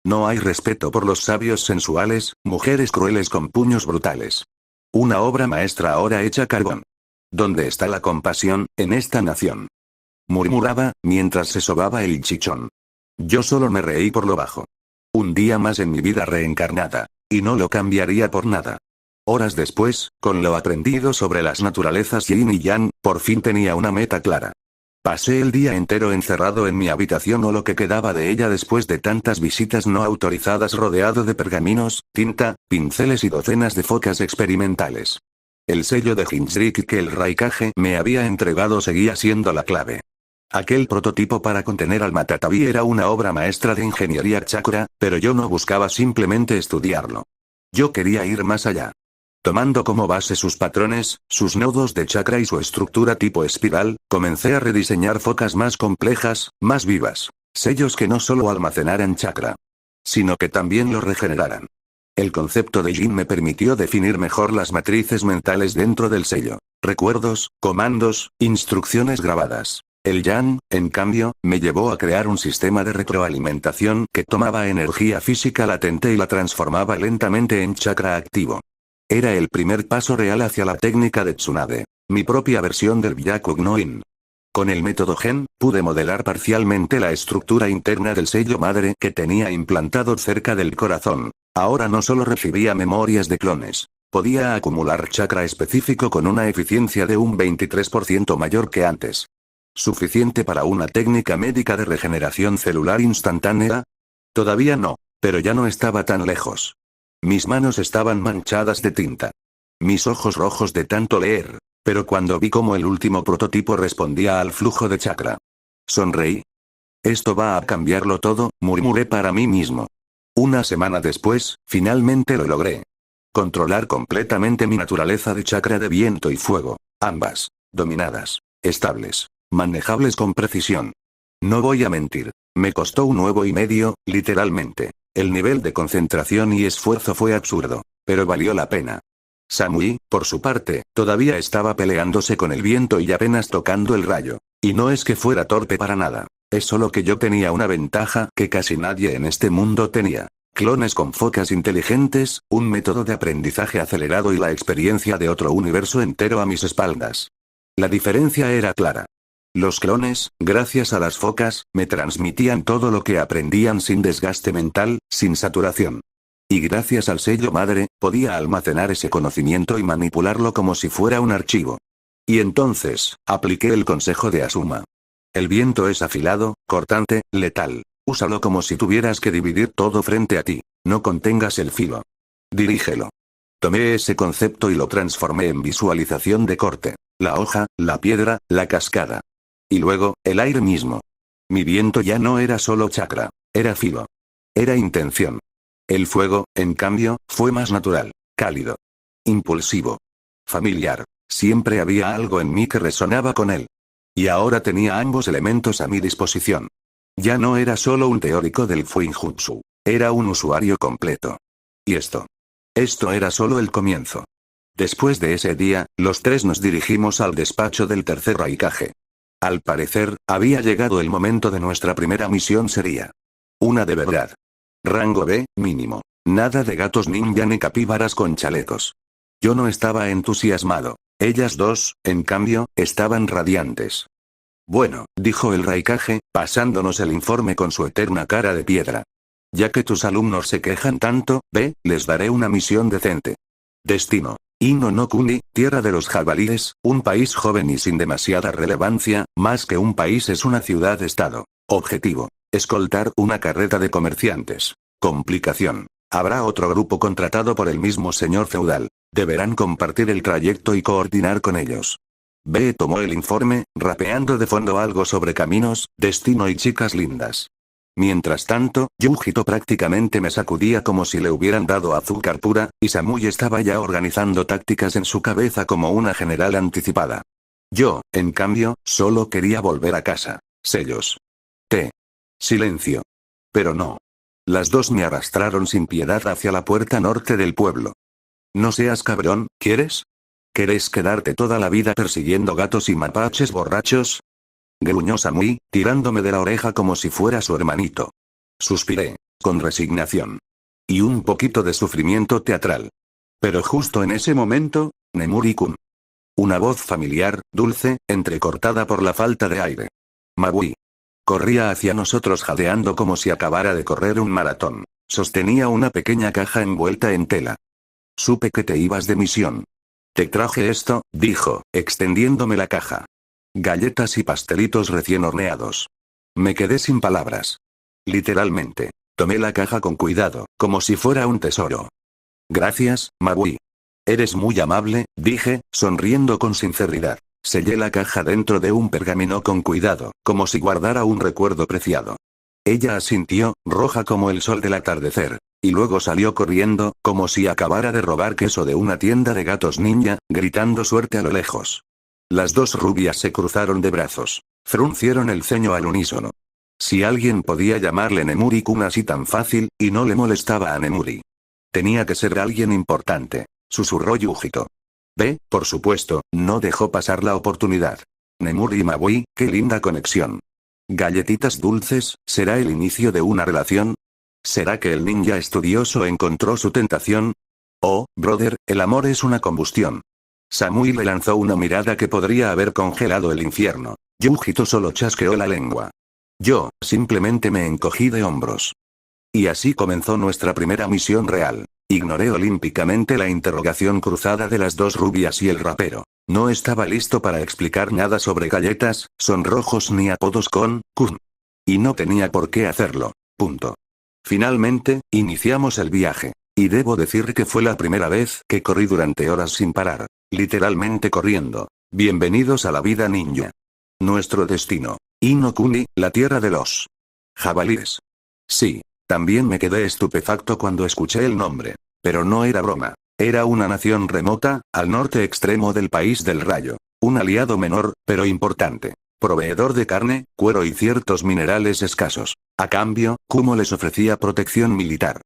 A: No hay respeto por los sabios sensuales, mujeres crueles con puños brutales. Una obra maestra ahora hecha carbón. ¿Dónde está la compasión, en esta nación? Murmuraba, mientras se sobaba el chichón. Yo solo me reí por lo bajo. Un día más en mi vida reencarnada. Y no lo cambiaría por nada. Horas después, con lo aprendido sobre las naturalezas yin y yang, por fin tenía una meta clara. Pasé el día entero encerrado en mi habitación o lo que quedaba de ella después de tantas visitas no autorizadas rodeado de pergaminos, tinta, pinceles y docenas de focas experimentales. El sello de Hinzriki que el Raikage me había entregado seguía siendo la clave. Aquel prototipo para contener al Matatabi era una obra maestra de ingeniería chakra, pero yo no buscaba simplemente estudiarlo. Yo quería ir más allá. Tomando como base sus patrones, sus nodos de chakra y su estructura tipo espiral, comencé a rediseñar focas más complejas, más vivas. Sellos que no solo almacenaran chakra, sino que también lo regeneraran. El concepto de Yin me permitió definir mejor las matrices mentales dentro del sello. Recuerdos, comandos, instrucciones grabadas. El Yang, en cambio, me llevó a crear un sistema de retroalimentación que tomaba energía física latente y la transformaba lentamente en chakra activo. Era el primer paso real hacia la técnica de Tsunade, mi propia versión del Byakugan. Con el método Gen, pude modelar parcialmente la estructura interna del sello madre que tenía implantado cerca del corazón. Ahora no solo recibía memorias de clones. Podía acumular chakra específico con una eficiencia de un 23% mayor que antes. ¿Suficiente para una técnica médica de regeneración celular instantánea? Todavía no, pero ya no estaba tan lejos. Mis manos estaban manchadas de tinta. Mis ojos rojos de tanto leer, pero cuando vi cómo el último prototipo respondía al flujo de chakra, sonreí. Esto va a cambiarlo todo, murmuré para mí mismo. Una semana después, finalmente lo logré. Controlar completamente mi naturaleza de chakra de viento y fuego, ambas, dominadas, estables. Manejables con precisión. No voy a mentir. Me costó 1,5 literalmente. El nivel de concentración y esfuerzo fue absurdo. Pero valió la pena. Samui, por su parte, todavía estaba peleándose con el viento y apenas tocando el rayo. Y no es que fuera torpe para nada. Es solo que yo tenía una ventaja que casi nadie en este mundo tenía. Clones con focas inteligentes, un método de aprendizaje acelerado y la experiencia de otro universo entero a mis espaldas. La diferencia era clara. Los clones, gracias a las focas, me transmitían todo lo que aprendían sin desgaste mental, sin saturación. Y gracias al sello madre, podía almacenar ese conocimiento y manipularlo como si fuera un archivo. Y entonces, apliqué el consejo de Asuma. El viento es afilado, cortante, letal. Úsalo como si tuvieras que dividir todo frente a ti. No contengas el filo. Dirígelo. Tomé ese concepto y lo transformé en visualización de corte. La hoja, la piedra, la cascada. Y luego, el aire mismo. Mi viento ya no era solo chakra. Era filo. Era intención. El fuego, en cambio, fue más natural, cálido. Impulsivo. Familiar. Siempre había algo en mí que resonaba con él. Y ahora tenía ambos elementos a mi disposición. Ya no era solo un teórico del Fuinjutsu. Era un usuario completo. Y esto era solo el comienzo. Después de ese día, los tres nos dirigimos al despacho del tercer Raikage. Al parecer, había llegado el momento de nuestra primera misión sería una de verdad. Rango B, mínimo. Nada de gatos ninja ni capíbaras con chalecos. Yo no estaba entusiasmado. Ellas dos, en cambio, estaban radiantes. Bueno, dijo el Raikage, pasándonos el informe con su eterna cara de piedra. Ya que tus alumnos se quejan tanto, ve, les daré una misión decente. Destino. Ino no Kuni, tierra de los jabalíes, un país joven y sin demasiada relevancia, más que un país es una ciudad-estado. Objetivo. Escoltar una carreta de comerciantes. Complicación. Habrá otro grupo contratado por el mismo señor feudal. Deberán compartir el trayecto y coordinar con ellos. B tomó el informe, rapeando de fondo algo sobre caminos, destino y chicas lindas. Mientras tanto, Yujito prácticamente me sacudía como si le hubieran dado azúcar pura, y Samui estaba ya organizando tácticas en su cabeza como una general anticipada. Yo, en cambio, solo quería volver a casa. Sellos. Silencio. Pero no. Las dos me arrastraron sin piedad hacia la puerta norte del pueblo. No seas cabrón, ¿quieres? ¿Querés quedarte toda la vida persiguiendo gatos y mapaches borrachos? Gruñó Samui, tirándome de la oreja como si fuera su hermanito. Suspiré, con resignación. Y un poquito de sufrimiento teatral. Pero justo en ese momento, Nemuri-kun. Una voz familiar, dulce, entrecortada por la falta de aire. Mabui. Corría hacia nosotros jadeando como si acabara de correr un maratón. Sostenía una pequeña caja envuelta en tela. Supe que te ibas de misión. Te traje esto, dijo, extendiéndome la caja. Galletas y pastelitos recién horneados. Me quedé sin palabras. Literalmente. Tomé la caja con cuidado, como si fuera un tesoro. Gracias, Mabui. Eres muy amable, dije, sonriendo con sinceridad. Sellé la caja dentro de un pergamino con cuidado, como si guardara un recuerdo preciado. Ella asintió, roja como el sol del atardecer, y luego salió corriendo, como si acabara de robar queso de una tienda de gatos ninja, gritando suerte a lo lejos. Las dos rubias se cruzaron de brazos. Fruncieron el ceño al unísono. Si alguien podía llamarle Nemuri-kun así tan fácil, y no le molestaba a Nemuri. Tenía que ser alguien importante, susurró Yujito. Por supuesto, no dejó pasar la oportunidad. Nemuri y Mabui, qué linda conexión. Galletitas dulces, ¿será el inicio de una relación? ¿Será que el ninja estudioso encontró su tentación? Oh, brother, el amor es una combustión. Samui le lanzó una mirada que podría haber congelado el infierno. Yujito solo chasqueó la lengua. Yo, simplemente me encogí de hombros. Y así comenzó nuestra primera misión real. Ignoré olímpicamente la interrogación cruzada de las dos rubias y el rapero. No estaba listo para explicar nada sobre galletas, sonrojos ni apodos con Kun. Y no tenía por qué hacerlo. Punto. Finalmente, iniciamos el viaje. Y debo decir que fue la primera vez que corrí durante horas sin parar. Literalmente corriendo. Bienvenidos a la vida ninja. Nuestro destino. Inokuni, la tierra de los jabalíes. Sí. También me quedé estupefacto cuando escuché el nombre. Pero no era broma. Era una nación remota, al norte extremo del país del rayo. Un aliado menor, pero importante. Proveedor de carne, cuero y ciertos minerales escasos. A cambio, Kumo les ofrecía protección militar.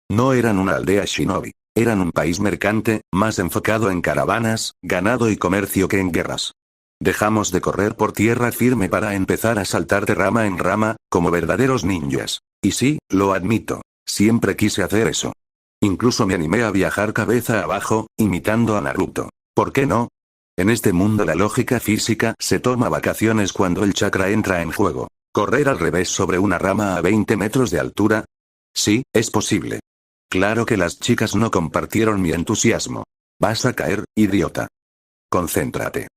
A: No eran una aldea shinobi. Eran un país mercante, más enfocado en caravanas, ganado y comercio que en guerras. Dejamos de correr por tierra firme para empezar a saltar de rama en rama, como verdaderos ninjas. Y sí, lo admito. Siempre quise hacer eso. Incluso me animé a viajar cabeza abajo, imitando a Naruto. ¿Por qué no? En este mundo la lógica física se toma vacaciones cuando el chakra entra en juego. ¿Correr al revés sobre una rama a 20 metros de altura? Sí, es posible. Claro que las chicas no compartieron mi entusiasmo. Vas a caer, idiota. Concéntrate.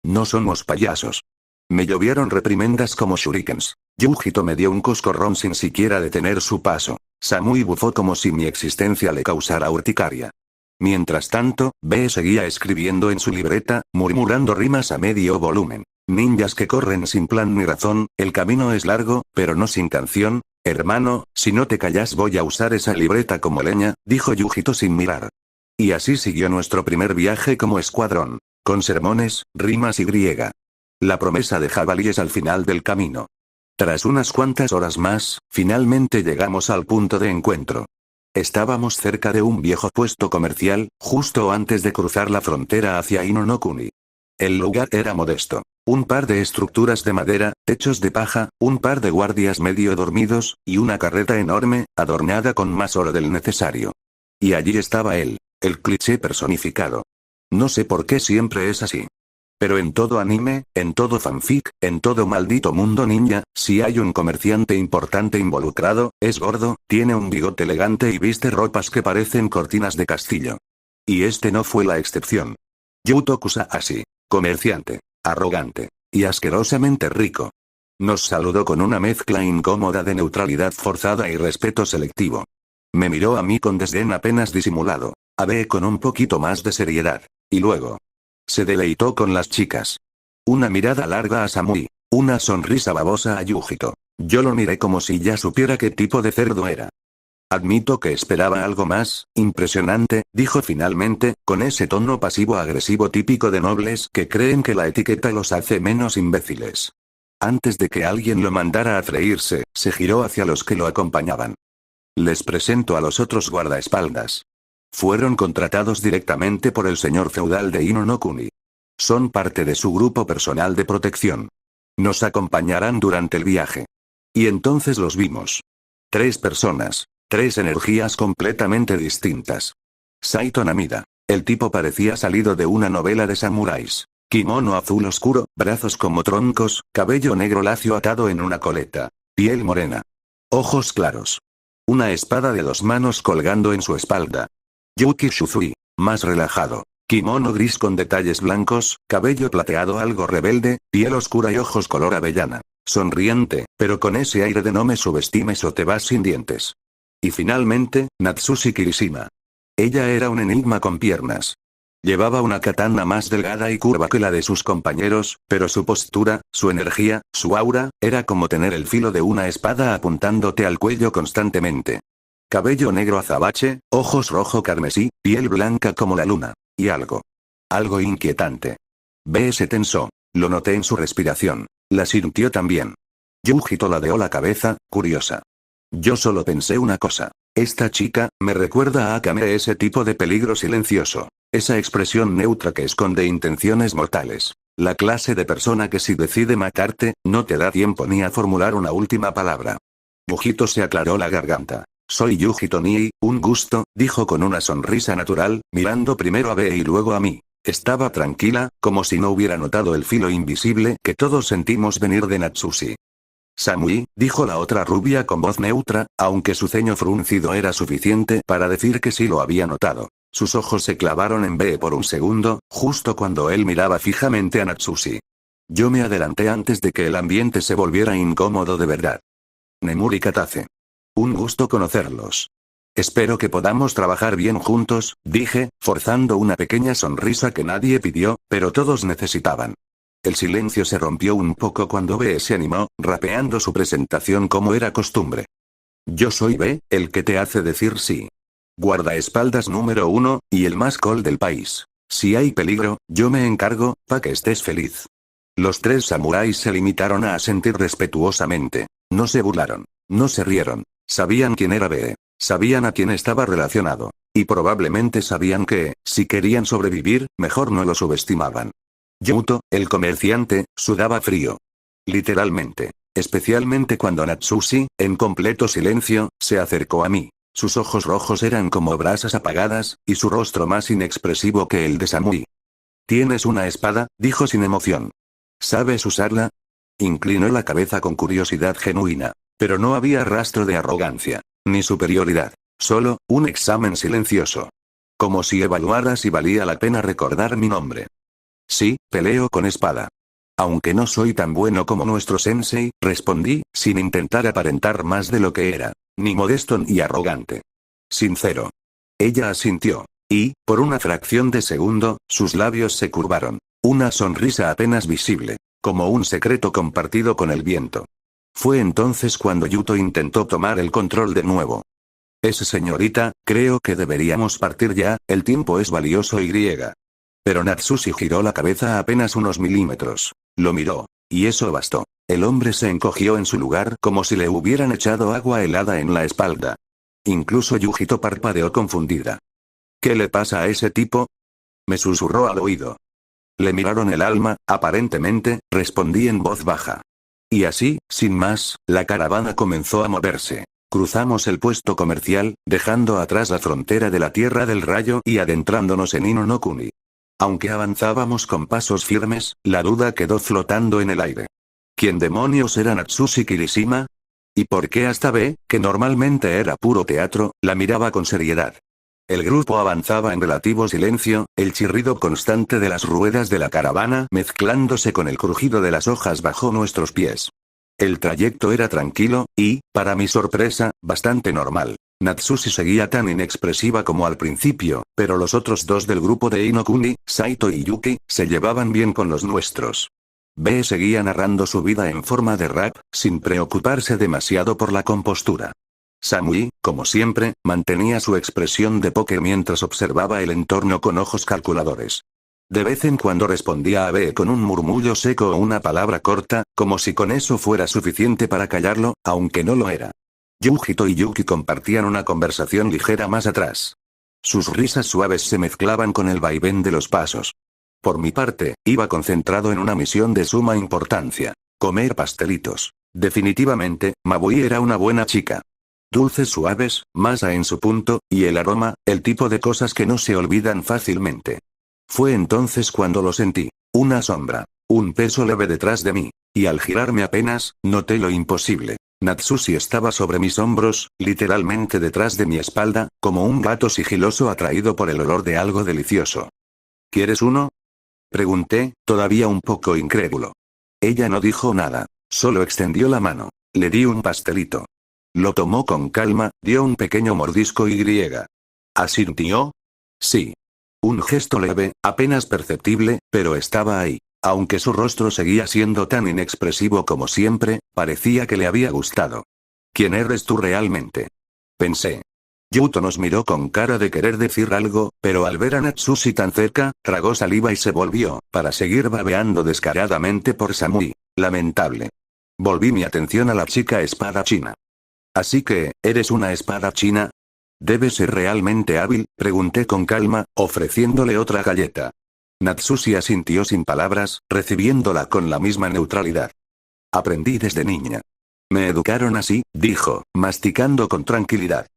A: No somos payasos. Me llovieron reprimendas como shurikens. Yujito me dio un coscorrón sin siquiera detener su paso. Samui bufó como si mi existencia le causara urticaria. Mientras tanto, B seguía escribiendo en su libreta, murmurando rimas a medio volumen. Ninjas que corren sin plan ni razón, el camino es largo, pero no sin canción. Hermano, si no te callas voy a usar esa libreta como leña, dijo Yujito sin mirar. Y así siguió nuestro primer viaje como escuadrón. Con sermones, rimas y griega. La promesa de jabalíes al final del camino. Tras unas cuantas horas más, finalmente llegamos al punto de encuentro. Estábamos cerca de un viejo puesto comercial, justo antes de cruzar la frontera hacia Inonokuni. El lugar era modesto. Un par de estructuras de madera, techos de paja, un par de guardias medio dormidos, y una carreta enorme, adornada con más oro del necesario. Y allí estaba él, el cliché personificado. No sé por qué siempre es así. Pero en todo anime, en todo fanfic, en todo maldito mundo ninja, si hay un comerciante importante involucrado, es gordo, tiene un bigote elegante y viste ropas que parecen cortinas de castillo. Y este no fue la excepción. Yuto Kusahashi, comerciante, arrogante, y asquerosamente rico. Nos saludó con una mezcla incómoda de neutralidad forzada y respeto selectivo. Me miró a mí con desdén apenas disimulado. A B con un poquito más de seriedad. Y luego. Se deleitó con las chicas. Una mirada larga a Samui. Una sonrisa babosa a Yujito. Yo lo miré como si ya supiera qué tipo de cerdo era. Admito que esperaba algo más, impresionante, dijo finalmente, con ese tono pasivo-agresivo típico de nobles que creen que la etiqueta los hace menos imbéciles. Antes de que alguien lo mandara a freírse, se giró hacia los que lo acompañaban. Les presento a los otros guardaespaldas. Fueron contratados directamente por el señor feudal de Ino no Kuni. Son parte de su grupo personal de protección. Nos acompañarán durante el viaje. Y entonces los vimos. 3 personas. 3 energías completamente distintas. Saito Namida. El tipo parecía salido de una novela de samuráis. Kimono azul oscuro, brazos como troncos, cabello negro lacio atado en una coleta. Piel morena. Ojos claros. Una espada de 2 manos colgando en su espalda. Yuki Shuzui. Más relajado. Kimono gris con detalles blancos, cabello plateado algo rebelde, piel oscura y ojos color avellana. Sonriente, pero con ese aire de no me subestimes o te vas sin dientes. Y finalmente, Natsushi Kirishima. Ella era un enigma con piernas. Llevaba una katana más delgada y curva que la de sus compañeros, pero su postura, su energía, su aura, era como tener el filo de una espada apuntándote al cuello constantemente. Cabello negro azabache, ojos rojo carmesí, piel blanca como la luna. Y algo inquietante. B se tensó. Lo noté en su respiración. La sintió también. Yujito ladeó la cabeza, curiosa. Yo solo pensé una cosa. Esta chica, me recuerda a Akame, ese tipo de peligro silencioso. Esa expresión neutra que esconde intenciones mortales. La clase de persona que si decide matarte, no te da tiempo ni a formular una última palabra. Yujito se aclaró la garganta. Soy Yujito Nii, un gusto, dijo con una sonrisa natural, mirando primero a B y luego a mí. Estaba tranquila, como si no hubiera notado el filo invisible que todos sentimos venir de Natsushi. Samui, dijo la otra rubia con voz neutra, aunque su ceño fruncido era suficiente para decir que sí lo había notado. Sus ojos se clavaron en B por un segundo, justo cuando él miraba fijamente a Natsushi. Yo me adelanté antes de que el ambiente se volviera incómodo de verdad. Nemuri Katase. Un gusto conocerlos. Espero que podamos trabajar bien juntos, dije, forzando una pequeña sonrisa que nadie pidió, pero todos necesitaban. El silencio se rompió un poco cuando B se animó, rapeando su presentación como era costumbre. Yo soy B, el que te hace decir sí. Guardaespaldas número 1, y el más cool del país. Si hay peligro, yo me encargo, pa' que estés feliz. Los 3 samuráis se limitaron a asentir respetuosamente. No se burlaron. No se rieron. Sabían quién era B. Sabían a quién estaba relacionado. Y probablemente sabían que, si querían sobrevivir, mejor no lo subestimaban. Yuto, el comerciante, sudaba frío. Literalmente. Especialmente cuando Natsushi, en completo silencio, se acercó a mí. Sus ojos rojos eran como brasas apagadas, y su rostro más inexpresivo que el de Samui. ¿Tienes una espada?, dijo sin emoción. ¿Sabes usarla? Inclinó la cabeza con curiosidad genuina. Pero no había rastro de arrogancia. Ni superioridad. Solo, un examen silencioso. Como si evaluara si valía la pena recordar mi nombre. Sí, peleo con espada. Aunque no soy tan bueno como nuestro sensei, respondí, sin intentar aparentar más de lo que era. Ni modesto ni arrogante. Sincero. Ella asintió. Y, por una fracción de segundo, sus labios se curvaron. Una sonrisa apenas visible. Como un secreto compartido con el viento. Fue entonces cuando Yuto intentó tomar el control de nuevo. Señorita, creo que deberíamos partir ya, el tiempo es valioso y griega. Pero Natsushi giró la cabeza apenas unos milímetros. Lo miró. Y eso bastó. El hombre se encogió en su lugar como si le hubieran echado agua helada en la espalda. Incluso Yujito parpadeó confundida. ¿Qué le pasa a ese tipo?, me susurró al oído. Le miraron el alma, aparentemente, respondí en voz baja. Y así, sin más, la caravana comenzó a moverse. Cruzamos el puesto comercial, dejando atrás la frontera de la Tierra del Rayo y adentrándonos en Ino no Kuni. Aunque avanzábamos con pasos firmes, la duda quedó flotando en el aire. ¿Quién demonios era Natsushi Kirishima? ¿Y por qué hasta B, que normalmente era puro teatro, la miraba con seriedad? El grupo avanzaba en relativo silencio, el chirrido constante de las ruedas de la caravana mezclándose con el crujido de las hojas bajo nuestros pies. El trayecto era tranquilo, y, para mi sorpresa, bastante normal. Natsushi seguía tan inexpresiva como al principio, pero los otros dos del grupo de Inokuni, Saito y Yuki, se llevaban bien con los nuestros. B seguía narrando su vida en forma de rap, sin preocuparse demasiado por la compostura. Samui, como siempre, mantenía su expresión de póker mientras observaba el entorno con ojos calculadores. De vez en cuando respondía a B con un murmullo seco o una palabra corta, como si con eso fuera suficiente para callarlo, aunque no lo era. Yujito y Yuki compartían una conversación ligera más atrás. Sus risas suaves se mezclaban con el vaivén de los pasos. Por mi parte, iba concentrado en una misión de suma importancia: comer pastelitos. Definitivamente, Mabui era una buena chica. Dulces suaves, masa en su punto, y el aroma, el tipo de cosas que no se olvidan fácilmente. Fue entonces cuando lo sentí. Una sombra. Un peso leve detrás de mí. Y al girarme apenas, noté lo imposible. Natsushi estaba sobre mis hombros, literalmente detrás de mi espalda, como un gato sigiloso atraído por el olor de algo delicioso. ¿Quieres uno?, pregunté, todavía un poco incrédulo. Ella no dijo nada, solo extendió la mano. Le di un pastelito. Lo tomó con calma, dio un pequeño mordisco y... ¿Asintió? Sí. Un gesto leve, apenas perceptible, pero estaba ahí. Aunque su rostro seguía siendo tan inexpresivo como siempre, parecía que le había gustado. ¿Quién eres tú realmente?, pensé. Yuto nos miró con cara de querer decir algo, pero al ver a Natsushi tan cerca, tragó saliva y se volvió, para seguir babeando descaradamente por Samui. Lamentable. Volví mi atención a la chica espadachina. Así que, ¿eres una espadachina? ¿Debes ser realmente hábil?, pregunté con calma, ofreciéndole otra galleta. Natsushi asintió sin palabras, recibiéndola con la misma neutralidad. Aprendí desde niña. Me educaron así, dijo, masticando con tranquilidad.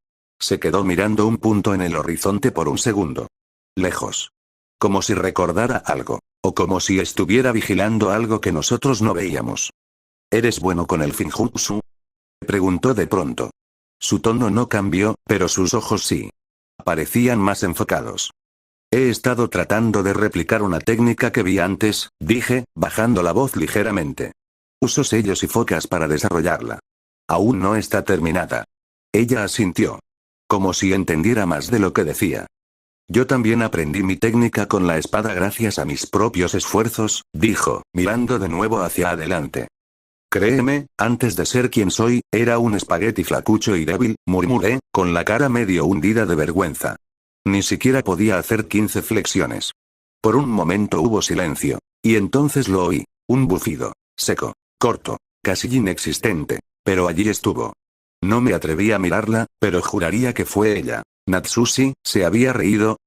A: Se quedó mirando un punto en el horizonte por un segundo. Lejos. Como si recordara algo. O como si estuviera vigilando algo que nosotros no veíamos. ¿Eres bueno con el Finjutsu?, preguntó de pronto. Su tono no cambió, pero sus ojos sí. Parecían más enfocados. He estado tratando de replicar una técnica que vi antes, dije, bajando la voz ligeramente. Uso sellos y focas para desarrollarla. Aún no está terminada. Ella asintió. Como si entendiera más de lo que decía. Yo también aprendí mi técnica con la espada gracias a mis propios esfuerzos, dijo, mirando de nuevo hacia adelante. Créeme, antes de ser quien soy, era un espagueti flacucho y débil, murmuré, con la cara medio hundida de vergüenza. Ni siquiera podía hacer 15 flexiones. Por un momento hubo silencio. Y entonces lo oí. Un bufido. Seco. Corto. Casi inexistente. Pero allí estuvo. No me atreví a mirarla, pero juraría que fue ella. Natsushi se había reído,